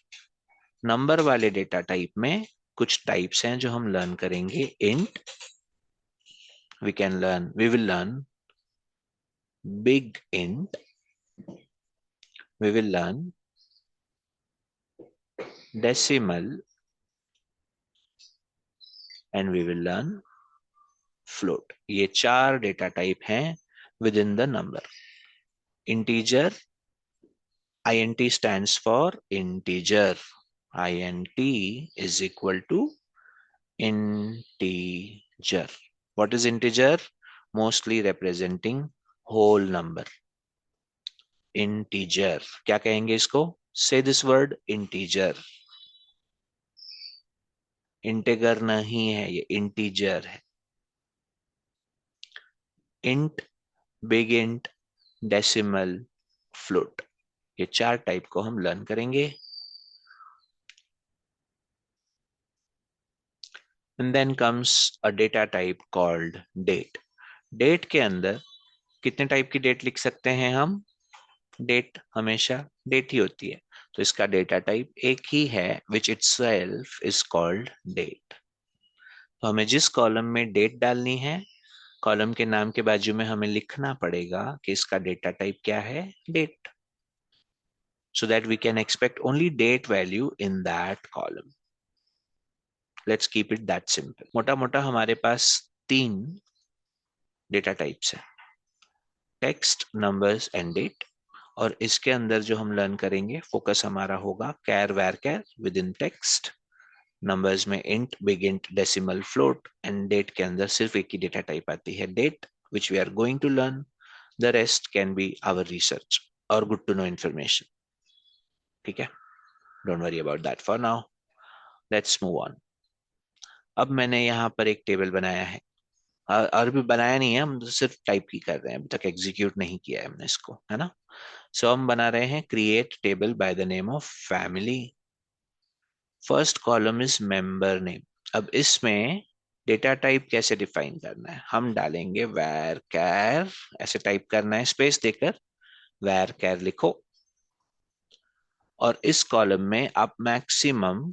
Number वाले डेटा टाइप में कुछ टाइप्स हैं जो हम लर्न करेंगे. Int, we will learn big int, we will learn decimal, and we will learn float. ये चार डेटा टाइप हैं with in the number. Integer, int stands for integer. int is equal to integer. What is integer? Mostly representing whole number. Integer. क्या कहेंगे इसको? Say this word, integer. इंटेगर नहीं है ये, integer है. Int, big int, decimal, float, ये चार type को हम लर्न करेंगे. And then comes a data type called date. Date के अंदर कितने टाइप की डेट लिख सकते हैं हम? डेट हमेशा डेट ही होती है, तो इसका डेटा टाइप एक ही है, विच इटसेल्फ इज कॉल्ड डेट. तो हमें जिस कॉलम में डेट डालनी है, कॉलम के नाम के बाजू में हमें लिखना पड़ेगा कि इसका डेटा टाइप क्या है, date. So that we can expect only date value in that column. Let's keep it that simple. मोटा मोटा हमारे पास तीन डेटा टाइप्स है, टेक्स्ट, नंबर्स एंड डेट. और इसके अंदर जो हम लर्न करेंगे, फोकस हमारा होगा char varchar within text. Numbers में int, big int, decimal, float. And date के अंदर सिर्फ एक ही डेटा टाइप आती है, date, which we are going to learn. The rest can be our research और गुड टू नो इंफॉर्मेशन. ठीक है, don't worry about that for now. Let's move on. अब मैंने यहाँ पर एक टेबल बनाया है, और भी बनाया नहीं है, हम तो सिर्फ टाइप की कर रहे हैं, अभी तक एग्जीक्यूट नहीं किया है हमने इसको, है ना. सो हम बना रहे हैं create table by the name of family. First column is member name. अब इसमें डेटा टाइप कैसे डिफाइन करना है? हम डालेंगे वैर कैर, ऐसे टाइप करना है स्पेस देकर, वैर कैर लिखो. और इस कॉलम में आप मैक्सिमम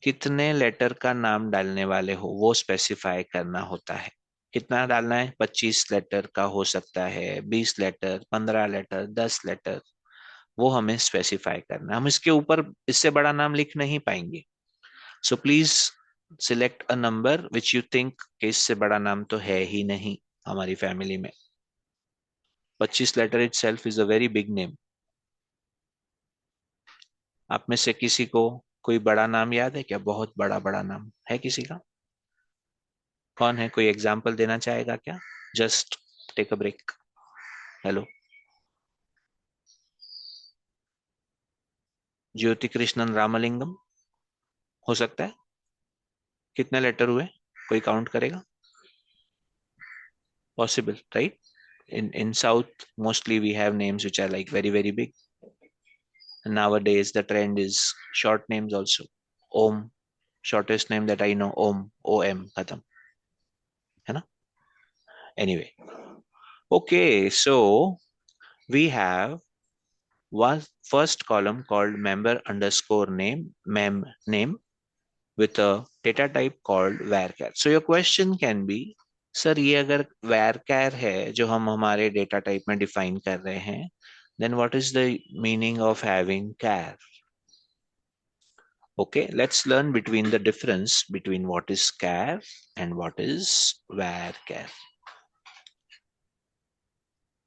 कितने लेटर का नाम डालने वाले हो वो स्पेसिफाई करना होता है. कितना डालना है? 25 लेटर का हो सकता है, 20 लेटर, 15 लेटर, 10 लेटर, वो हमें स्पेसिफाई करना है. हम इसके ऊपर इससे बड़ा नाम लिख नहीं पाएंगे. So please select a number which you think कि इससे बड़ा नाम तो है ही नहीं हमारी फैमिली में. 25 letter itself is a very big name. आप में से किसी को कोई बड़ा नाम याद है क्या? बहुत बड़ा बड़ा नाम है किसी का? कौन है? कोई एग्जाम्पल देना चाहेगा क्या? Just take a break. Hello, Jyoti Krishnan Ramalingam. हो सकता है? कितने लेटर हुए, कोई काउंट करेगा? Possible, right? In South, mostly we have names which are like very, very big. And nowadays, the trend is short names also. Om, shortest name that I know, Om, OM, khatam. है ना? Anyway, okay, so we have one first column called member underscore name, mem name, with a data type called varchar. So your question can be, sir ये अगर varchar है जो हम हमारे data type में define कर रहे हैं, then what is the meaning of having char? Okay, let's learn between the difference between what is char and what is varchar.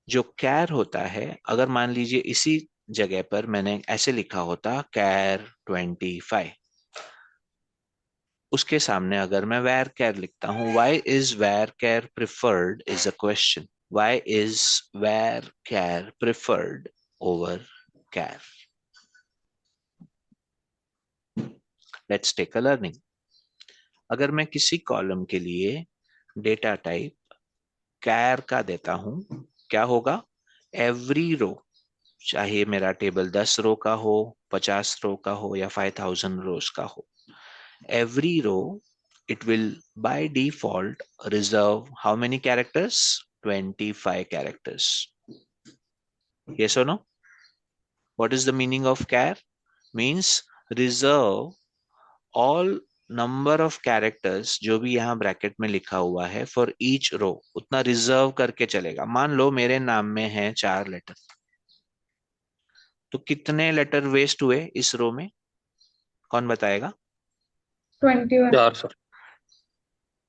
जो char होता है, अगर मान लीजिए इसी जगह पर मैंने ऐसे लिखा होता char 25, उसके सामने अगर मैं varchar लिखता हूं, why is varchar preferred is a question. Why is varchar preferred over char? Let's take a learning. अगर मैं किसी कॉलम के लिए डेटा टाइप char का देता हूं, क्या होगा? एवरी रो, चाहे मेरा टेबल 10 रो का हो, 50 रो का हो या 5000 रोज का हो, every row it will by default reserve how many characters? 25 characters. Yes or no? What is the meaning of char? Means reserve all number of characters जो भी यहाँ ब्रैकेट में लिखा हुआ है for each row, उतना रिजर्व करके चलेगा. मान लो मेरे नाम में है 4 लेटर, तो कितने लेटर वेस्ट हुए इस रो में? कौन बताएगा? 21. 4 सर।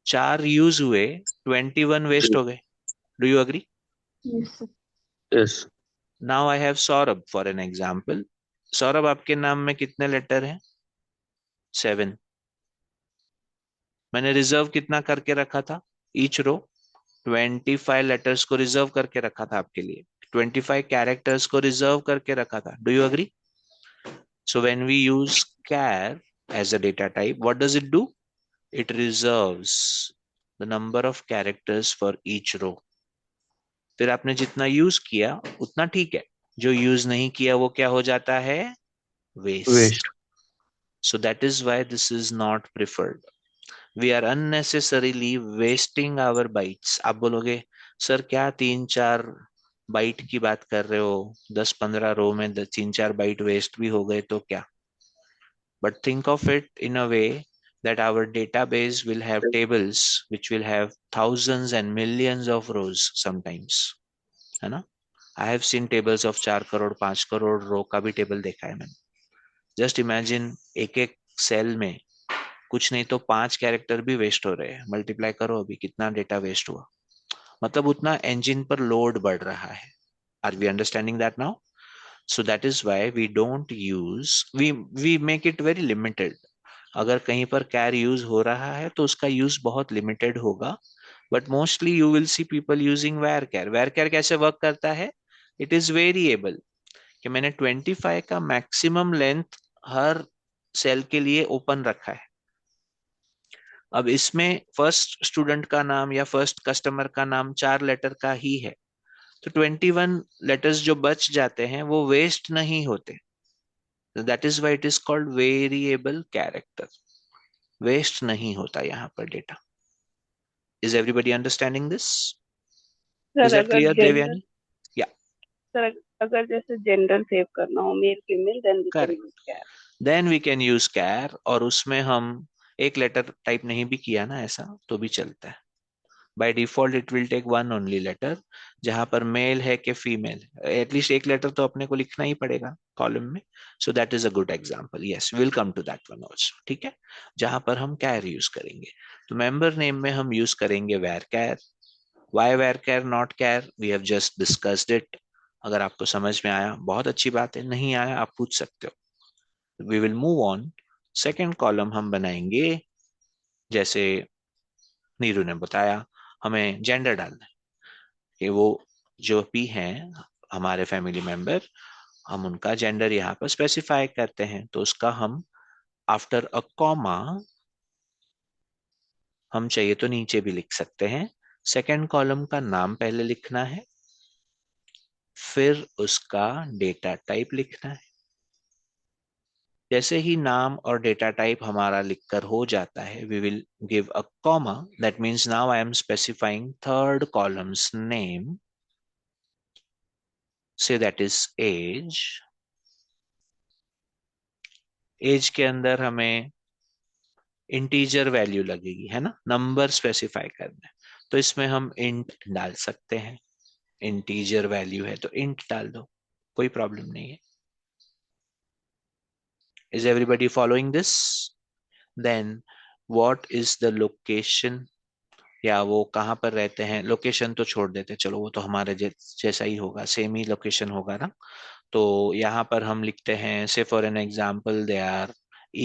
4 यूज हुए, 21 वेस्ट हो गए. Do you agree? Yes, sir. Yes. Now I have Saurabh for an example. Saurabh, आपके नाम में कितने लेटर हैं? 7. मैंने रिजर्व कितना करके रखा था? ईच रो 25 लेटर्स को रिजर्व करके रखा था आपके लिए, 25 कैरेक्टर्स को रिजर्व करके रखा था. Do you agree? So when we use char as a data type, what does it do? It reserves the number of characters for each row. फिर आपने जितना यूज किया उतना ठीक है, जो यूज नहीं किया वो क्या हो जाता है? Waste. Waste. So that is why this is not preferred. We are unnecessarily wasting our bytes. आप बोलोगे सर क्या 3-4 बाइट की बात कर रहे हो, 10-15 रो में 3-4 बाइट वेस्ट भी हो गए तो क्या? But think of it in a way that our database will have tables which will have thousands and millions of rows sometimes, है ना? I have seen tables of 4 crore 5 crore रो का भी टेबल देखा है मैंने. जस्ट इमेजिन, एक एक सेल में कुछ नहीं तो 5 कैरेक्टर भी वेस्ट हो रहे हैं. मल्टीप्लाई करो अभी कितना डेटा वेस्ट हुआ. मतलब उतना इंजन पर लोड बढ़ रहा है. Are we understanding that now? So that is why we don't use, we make it very limited. अगर कहीं पर कैर यूज हो रहा है तो उसका यूज बहुत लिमिटेड होगा. But mostly you will see people using varchar. Varchar कैसे वर्क करता है? इट इज वेरिएबल, कि मैंने 25 का मैक्सिमम लेंथ हर सेल के लिए ओपन रखा है. अब इसमें फर्स्ट स्टूडेंट का नाम या फर्स्ट कस्टमर का नाम 4 लेटर का ही है, तो 21 लेटर्स जो बच जाते हैं वो वेस्ट नहीं होते. That is why it is called variable character. Waste नहीं होता यहाँ पर data. Is everybody understanding this? Is sir that अगर क्लियर जेंडर, देवयानी? या सर अगर जैसे जेंडर सेव करना हो male female, then we can correct. Use char. Then we can use char, और उसमें हम एक लेटर टाइप नहीं भी किया ना ऐसा तो भी चलता है. By default it will take one only letter. जहां पर मेल है कि फीमेल, एटलीस्ट एक लेटर तो अपने को लिखना ही पड़ेगा कॉलम में. So that is a good example. Yes, will come to that one also. ठीक है, जहां पर हम कैर यूज करेंगे. तो मेंबर नेम में हम यूज करेंगे varchar. Why varchar not char? We have just discussed it. अगर आपको समझ में आया बहुत अच्छी बात है, नहीं आया आप पूछ सकते हो. We will move on. Second column हम बनाएंगे, जैसे नीरू ने बताया, हमें जेंडर डालना है कि वो जो भी हैं हमारे फैमिली मेंबर, हम उनका जेंडर यहाँ पर स्पेसिफाई करते हैं. तो उसका हम आफ्टर अ कॉमा हम चाहिए तो नीचे भी लिख सकते हैं, सेकंड कॉलम का नाम पहले लिखना है, फिर उसका डेटा टाइप लिखना है। जैसे ही नाम और डेटा टाइप हमारा लिखकर हो जाता है, we will give a comma, that means now I am specifying third columns name, say that is age. Age के अंदर हमें इंटीजर वैल्यू लगेगी, है ना, नंबर स्पेसिफाई करना है, तो इसमें हम इंट डाल सकते हैं। इंटीजर वैल्यू है तो इंट डाल दो, कोई प्रॉब्लम नहीं है। Is everybody following this? Then what is the location, या वो कहाँ पर रहते हैं, लोकेशन तो छोड़ देते, चलो वो तो हमारे जैसा ही होगा, सेम ही लोकेशन होगा ना। तो यहाँ पर हम लिखते हैं, say for an example they are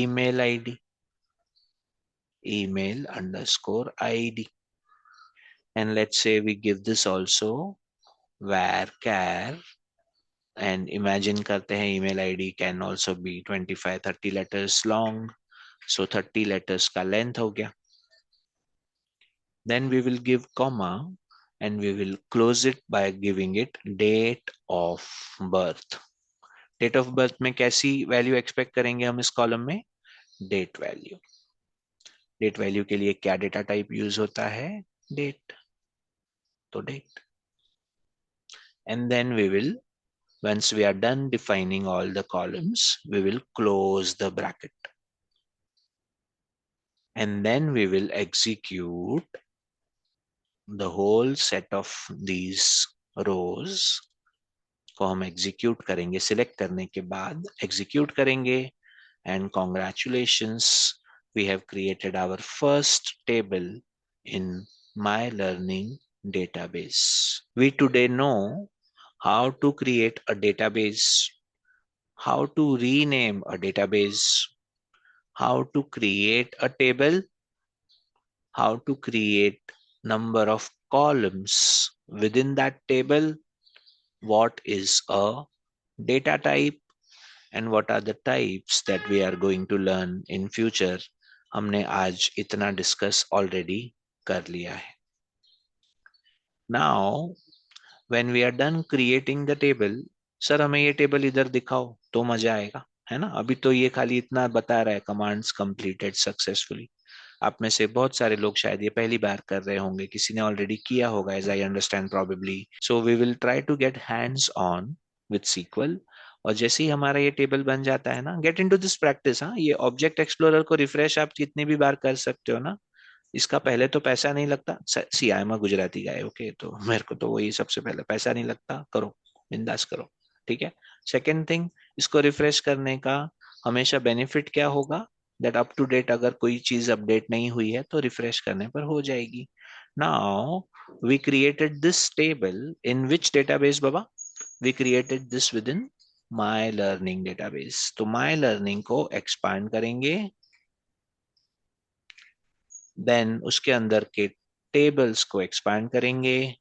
email ID, email underscore id, and let's say we give this also varchar, and imagine करते हैं email id can also be 25-30 letters long, so 30 letters का length हो गया। Then we will give comma and we will close it by giving it date of birth। Date of birth में कैसी value expect करेंगे हम इस column में? Date value. Date value के लिए क्या डेटा टाइप यूज होता है? डेट, तो date. And then we will, once we are done defining all the columns, we will close the bracket. And then we will execute the whole set of these rows को हम execute करेंगे, select करने के बाद execute करेंगे, and congratulations, we have created our first table in My Learning database. We today know how to create a database, how to rename a database, how to create a table, how to create number of columns within that table, what is a data type, and what are the types that we are going to learn in future। हमने आज इतना discuss already कर लिया है। Now when we are done creating the table, sir हमें ये table इधर दिखाओ तो मजा आएगा, है ना। अभी तो ये खाली इतना बता रहा है, कमांड्स कंप्लीटेड सक्सेसफुली। आप में से बहुत सारे लोग शायद ये पहली बार कर रहे होंगे, किसी ने ऑलरेडी किया होगा, as I understand probably. So we will try to get hands on with SQL. और जैसे ही हमारा ये टेबल बन जाता है ना, गेट इनटू दिस प्रैक्टिस। हाँ, ये ऑब्जेक्ट एक्सप्लोरर को रिफ्रेश आप जितनी भी बार कर सकते हो ना, इसका पहले तो पैसा नहीं लगता। See I am a Gujarati guy, okay, तो मेरे को तो वही सबसे पहले, पैसा नहीं लगता, करो, बिंदास करो, ठीक है। सेकेंड थिंग, इसको रिफ्रेश करने का हमेशा बेनिफिट क्या होगा, दैट अप टू डेट अगर कोई चीज अपडेट नहीं हुई है तो रिफ्रेश करने पर हो जाएगी। Now we created this table in which database बाबा? We created this within my learning database. तो माई लर्निंग को एक्सपांड करेंगे, देन उसके अंदर के टेबल्स को एक्सपांड करेंगे,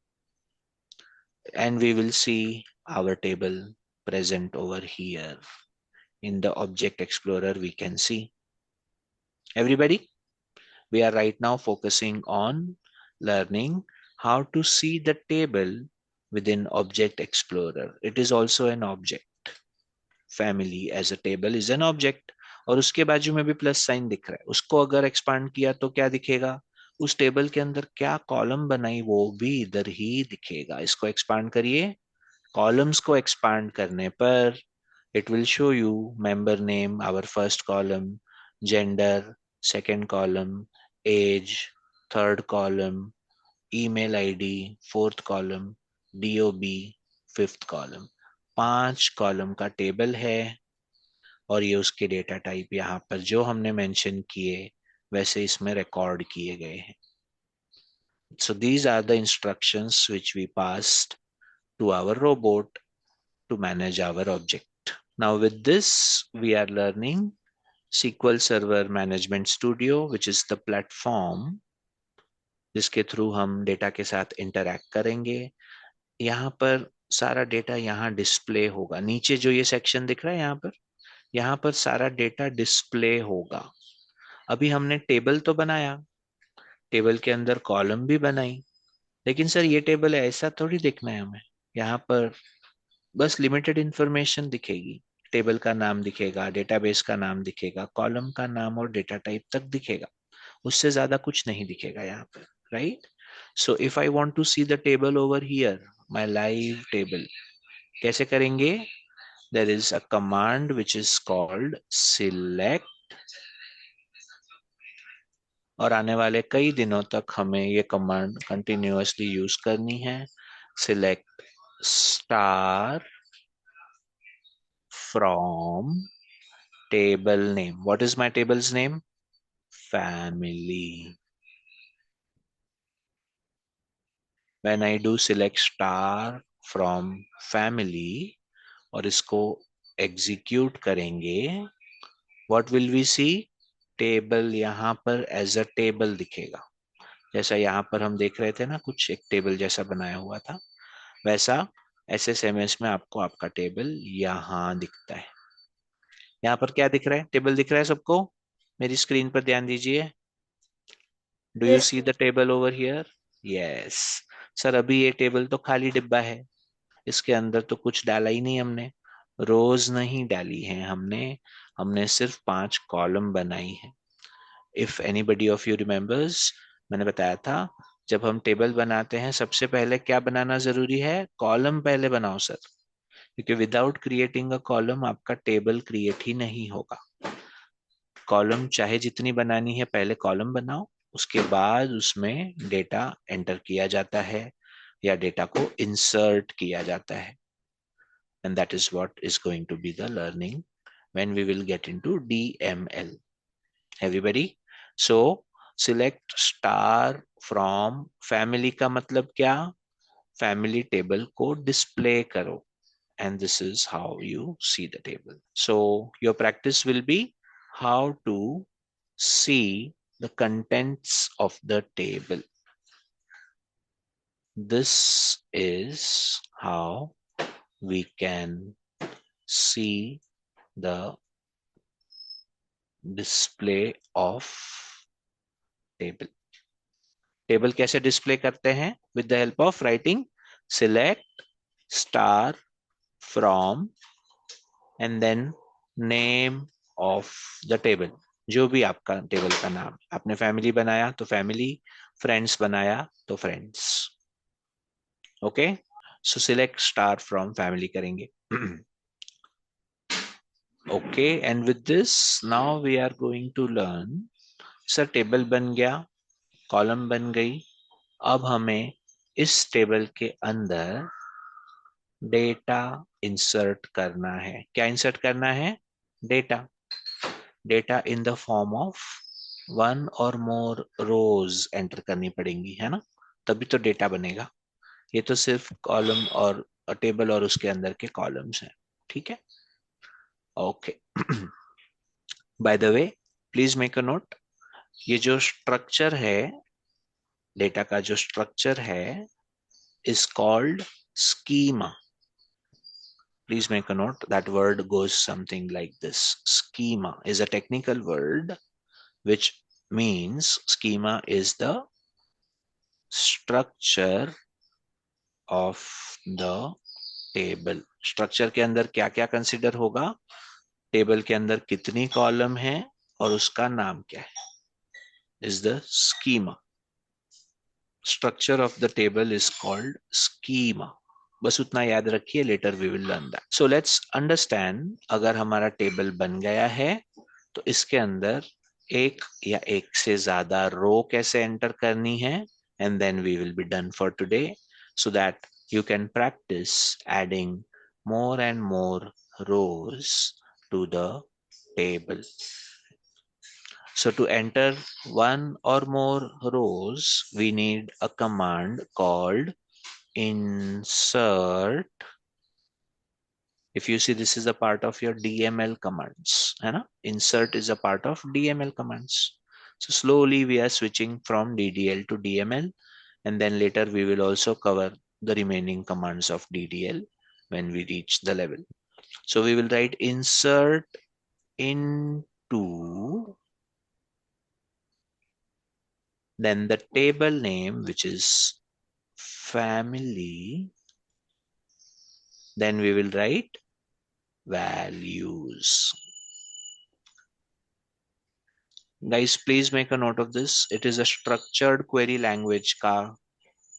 and we will see our table present over here in the object explorer. We can see everybody, we are right now focusing on learning how to see the table within object explorer. It is also an object family, as a table is an object। और उसके बाजू में भी plus sign दिख रहा है, उसको अगर एक्सपांड किया तो क्या दिखेगा? उस टेबल के अंदर क्या कॉलम बनाई वो भी इधर ही दिखेगा। इसको एक्सपांड करिए, कॉलम्स को एक्सपांड करने पर it will show you member name, our first column, gender, second column, age, third column, email id, fourth column, dob, fifth column। 5 column का टेबल है, और ये उसके डेटा टाइप यहाँ पर जो हमने मेंशन किए वैसे इसमें रिकॉर्ड किए गए हैं। So these are the instructions which we passed to our robot to manage our object। Now with this, we are learning SQL Server Management Studio, which is the platform जिसके through हम data के साथ interact करेंगे। यहाँ पर सारा data यहाँ display होगा। नीचे जो ये सेक्शन दिख रहा है यहाँ पर, यहाँ पर सारा डेटा डिस्प्ले होगा। अभी हमने टेबल तो बनाया, टेबल के अंदर कॉलम भी बनाई, लेकिन सर ये टेबल है ऐसा थोड़ी देखना है हमें। यहाँ पर बस लिमिटेड इंफॉर्मेशन दिखेगी, टेबल का नाम दिखेगा, डेटाबेस का नाम दिखेगा, कॉलम का नाम और डेटा टाइप तक दिखेगा, उससे ज्यादा कुछ नहीं दिखेगा यहाँ पर, right? So if I want to see the table over here, my live table, कैसे करेंगे? There is a command which is called select, और आने वाले कई दिनों तक हमें ये कमांड कंटिन्यूअसली यूज करनी है। Select star from table name. What is my table's name? Family. When I do select star from family और इसको execute करेंगे, what will we see? Table यहाँ पर as a table दिखेगा। जैसा यहाँ पर हम देख रहे थे ना, कुछ एक टेबल जैसा बनाया हुआ था, वैसा SSMS में आपको आपका टेबल यहाँ दिखता है। यहाँ पर क्या दिख रहा है? टेबल दिख रहा है सबको? मेरी स्क्रीन पर ध्यान दीजिए। Do you Yes, C the table over here? Yes sir, अभी ये टेबल तो खाली डिब्बा है, इसके अंदर तो कुछ डाला ही नहीं हमने, रोज नहीं डाली है हमने, हमने सिर्फ 5 कॉलम बनाई है। If anybody of you remembers, मैंने बताया था जब हम टेबल बनाते हैं सबसे पहले क्या बनाना जरूरी है? कॉलम पहले बनाओ सर, क्योंकि विदाउट क्रिएटिंग अ कॉलम आपका टेबल क्रिएट ही नहीं होगा। कॉलम चाहे जितनी बनानी है, पहले कॉलम बनाओ, उसके बाद उसमें डेटा एंटर किया जाता है या डेटा को इंसर्ट किया जाता है, and that is what is going to be the learning when we will get into DML. Everybody, so select star from family का मतलब क्या? फैमिली टेबल को डिस्प्ले करो, and this is how you see the table. So your practice will be how to see the contents of the table. This is how we can see the display of table. Table कैसे display करते हैं? With the help of writing select star from and then name of the table, जो भी आपका table का नाम। आपने family बनाया तो फैमिली, फ्रेंड्स बनाया तो friends. Okay, so select star from family करेंगे। Okay, and with this now we are going to learn. Sir table बन गया, कॉलम बन गई, अब हमें इस टेबल के अंदर डेटा इंसर्ट करना है। क्या इंसर्ट करना है? Data. Data in the form of 1 और मोर रोज एंटर करनी पड़ेंगी, है ना, तभी तो डेटा बनेगा। ये तो सिर्फ कॉलम और टेबल और उसके अंदर के कॉलम्स हैं, ठीक है? Okay, by the way please make a note, ये जो स्ट्रक्चर है, डेटा का जो स्ट्रक्चर है is called schema. Please make a note. That word goes something like this. Schema is a technical word which means schema is the structure of the table. Structure के अंदर क्या क्या consider होगा? Table के अंदर कितनी column है और उसका नाम क्या है, is the schema. Structure of the table is called schema. बस उतना याद रखिए, later we will learn that. So let's understand, अगर हमारा टेबल बन गया है तो इसके अंदर एक या एक से ज्यादा रो कैसे एंटर करनी है, and then we will be done for today, so that you can practice adding more and more rows to the table. So to enter one or more rows, we need a command called insert. If you see, this is a part of your DML commands, है ना? Insert is a part of DML commands. So slowly we are switching from DDL to DML, and then later we will also cover the remaining commands of DDL when we reach the level. So we will write insert into then the table name, which is family. Then we will write values. Guys, please make a note of this. It is a structured query language का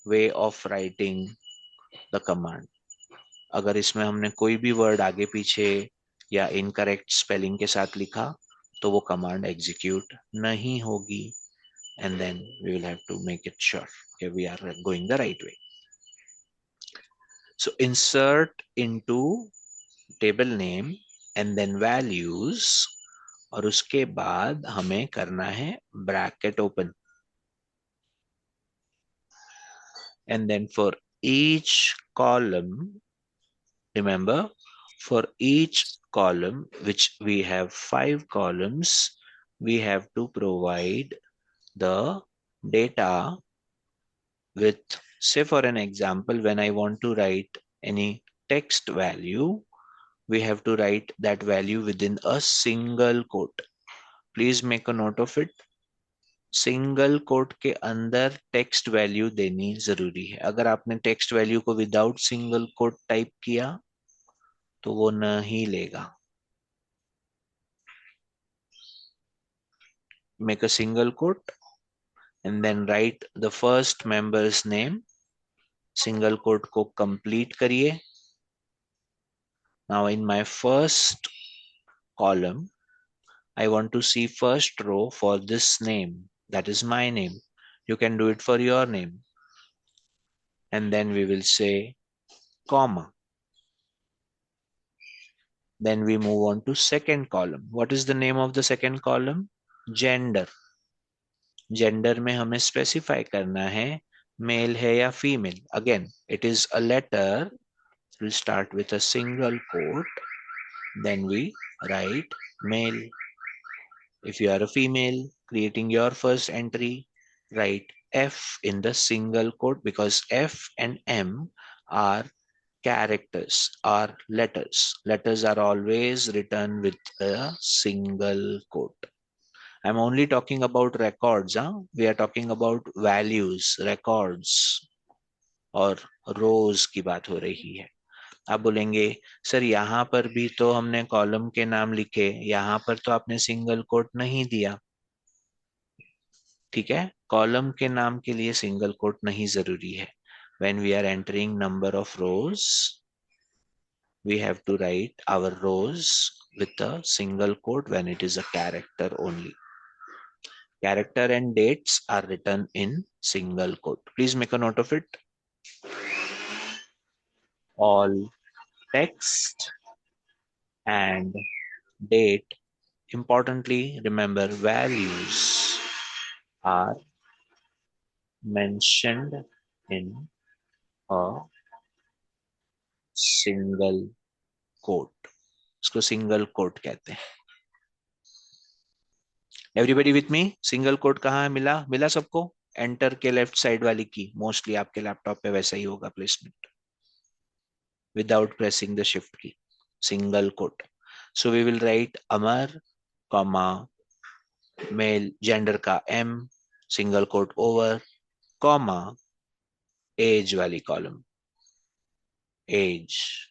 way of writing the command. अगर इसमें हमने कोई भी word आगे पीछे या incorrect spelling के साथ लिखा तो वो command execute नहीं होगी. And then we will have to make it sure that we are going the right way. So insert into table name and then values, और उसके बाद हमें करना है bracket open. And then for each column, remember, for each column, which we have 5 columns, we have to provide the data with, say for an example, when I want to write any text value, we have to write that value within a single quote. Please make a note of it. Single quote के अंदर text value देनी जरूरी है. अगर आपने text value को without single quote type किया तो वो नहीं लेगा. Make a single quote and then write the first member's name. Single quote को कंप्लीट करिए. Now in my first column, I want to see first row for this name. That is my name. You can do it for your name. And then we will say comma. Then we move on to second column. What is the name of the second column? Gender. Gender में हमें specify करना है male है या female. Again, it is a letter. We'll start with a single quote. Then we write male. If you are a female creating your first entry, write F in the single quote, because F and M are characters, are letters. Letters are always written with a single quote. I'm only talking about records. We are talking about values, records, और rows की बात हो रही है. आप बोलेंगे sir यहाँ पर भी तो हमने कॉलम के नाम लिखे, यहाँ पर तो आपने सिंगल कोट नहीं दिया. ठीक है, कॉलम के नाम के लिए सिंगल कोट नहीं जरूरी है. When we are entering number of rows, we have to write our rows with a single quote when it is a character only. Character and dates are written in single quote. Please make a note of it. All text and date, importantly, remember values are mentioned in a single quote. इसको single quote कहते हैं. Everybody with me? Single quote कहाँ है? मिला सबको? Enter के left side वाली की. मोस्टली आपके लैपटॉप पे वैसा ही होगा placement. Without pressing the shift key. Single quote. So we will write Amar, comma, male, gender का M, single quote over, comma, age वाली column, age,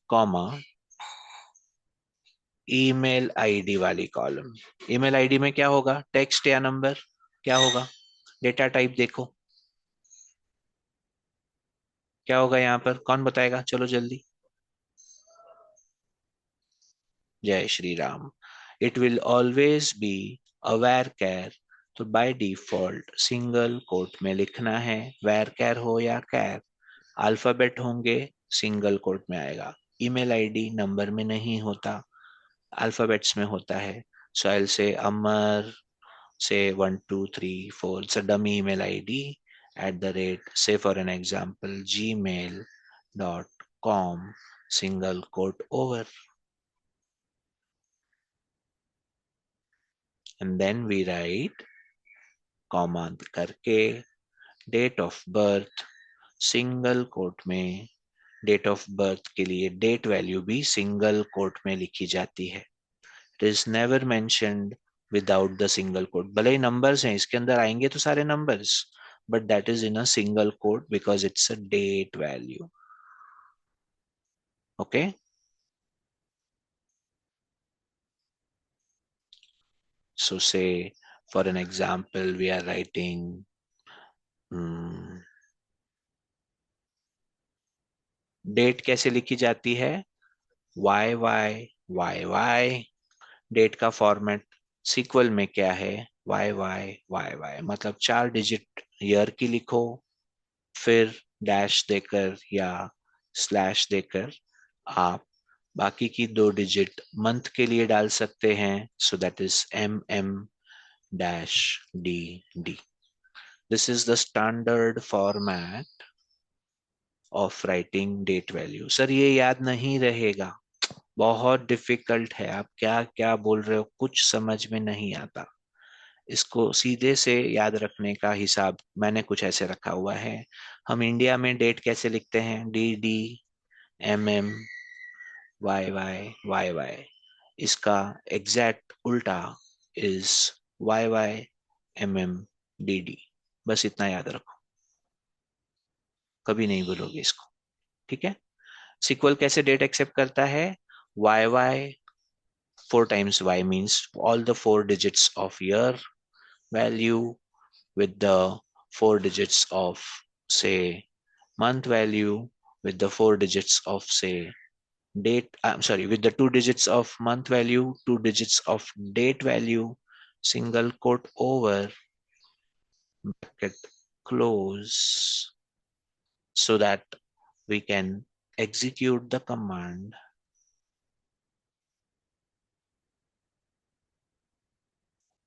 comma, email ID वाली column. email ID में क्या होगा? Text या number? क्या होगा? Data type देखो क्या होगा यहाँ पर. कौन बताएगा? चलो जल्दी. जय Shri Ram. It will always be a varchar. तो बाय डिफॉल्ट सिंगल कोट में लिखना है. varchar हो या char, अल्फाबेट होंगे सिंगल कोट में आएगा. ईमेल आईडी नंबर में नहीं होता, अल्फाबेट्स में होता है. So I'll say Amar, say 1 2 3 4. It's a dummy email ID @ say for an example gmail.com, single quote over. And then we write comma करके date of birth, single quote में date of birth के लिए date value भी single quote में लिखी जाती है. It is never mentioned without the single quote. भले ही नंबर्स हैं, इसके अंदर आएंगे तो सारे numbers, but that is in a single quote because it's a date value. Okay. So say for an example, we are writing date कैसे लिखी जाती है? Y Y Y Y. Date का फॉर्मेट सीक्वल में क्या है? Y Y Y Y. मतलब 4 digit year की लिखो, फिर डैश देकर या स्लैश देकर आप बाकी की 2 डिजिट मंथ के लिए डाल सकते हैं. सो that is MM dash DD. This is the standard format of writing date value. Sir ये याद नहीं रहेगा, बहुत डिफिकल्ट है. आप क्या क्या बोल रहे हो, कुछ समझ में नहीं आता. इसको सीधे से याद रखने का हिसाब मैंने कुछ ऐसे रखा हुआ है. हम इंडिया में डेट कैसे लिखते हैं? DD MM YY. इसका एग्जैक्ट उल्टा इज YYMMDD. बस इतना याद रखो, कभी नहीं भूलोगे इसको. ठीक है. सीक्वल कैसे डेट एक्सेप्ट करता है? Y Y 4 times y means all the 4 digits of year value with the 4 digits of say month value with the 4 digits of say date. I'm sorry, with the 2 digits of month value, 2 digits of date value, single quote over, bracket close, so that we can execute the command.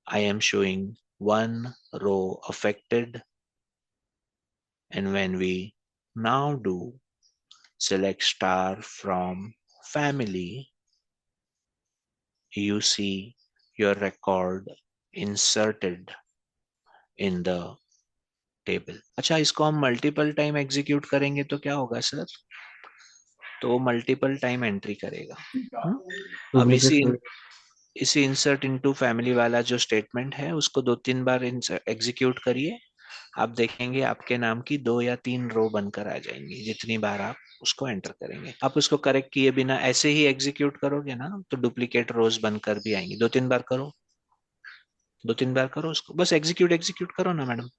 I am showing one row affected, and when we now do select star from family, you see your record inserted in the table. अच्छा, इसको हम multiple time execute करेंगे तो क्या होगा sir? तो multiple time entry करेगा. अब इसी इंसर्ट इनटू फैमिली वाला जो स्टेटमेंट है उसको 2-3 बार एग्जीक्यूट करिए. आप देखेंगे आपके नाम की 2 या 3 रो बनकर आ जाएंगी जितनी बार आप उसको एंटर करेंगे. आप उसको करेक्ट किए बिना ऐसे ही एग्जीक्यूट करोगे ना तो डुप्लीकेट रोज बनकर भी आएंगी. 2-3 बार करो, 2-3 बार करो उसको, बस एग्जीक्यूट करो ना मैडम.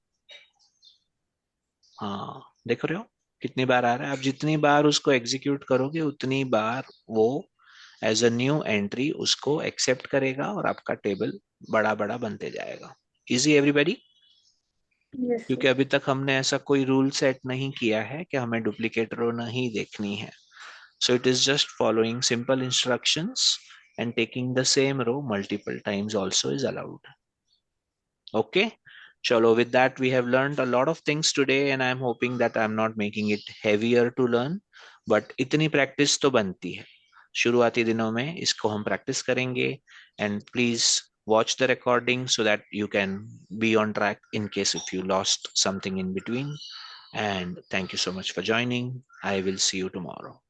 हाँ, देख रहे हो कितनी बार आ रहा है? आप जितनी बार उसको एग्जीक्यूट करोगे उतनी बार वो एज अ न्यू एंट्री उसको एक्सेप्ट करेगा और आपका टेबल बड़ा बड़ा बनते जाएगा. Easy everybody? Yes, क्योंकि sir. अभी तक हमने ऐसा कोई रूल सेट नहीं किया है कि हमें डुप्लीकेट रो नहीं देखनी है. सो it is just following simple instructions and taking the same row multiple times also is allowed. Okay. Chalo, with that we have learned a lot of things today and I'm hoping that I'm not making it heavier to learn, but इतनी practice तो बनती है. शुरुआती दिनों में इसको हम practice करेंगे and please watch the recording so that you can be on track in case if you lost something in between. And thank you so much for joining. I will see you tomorrow.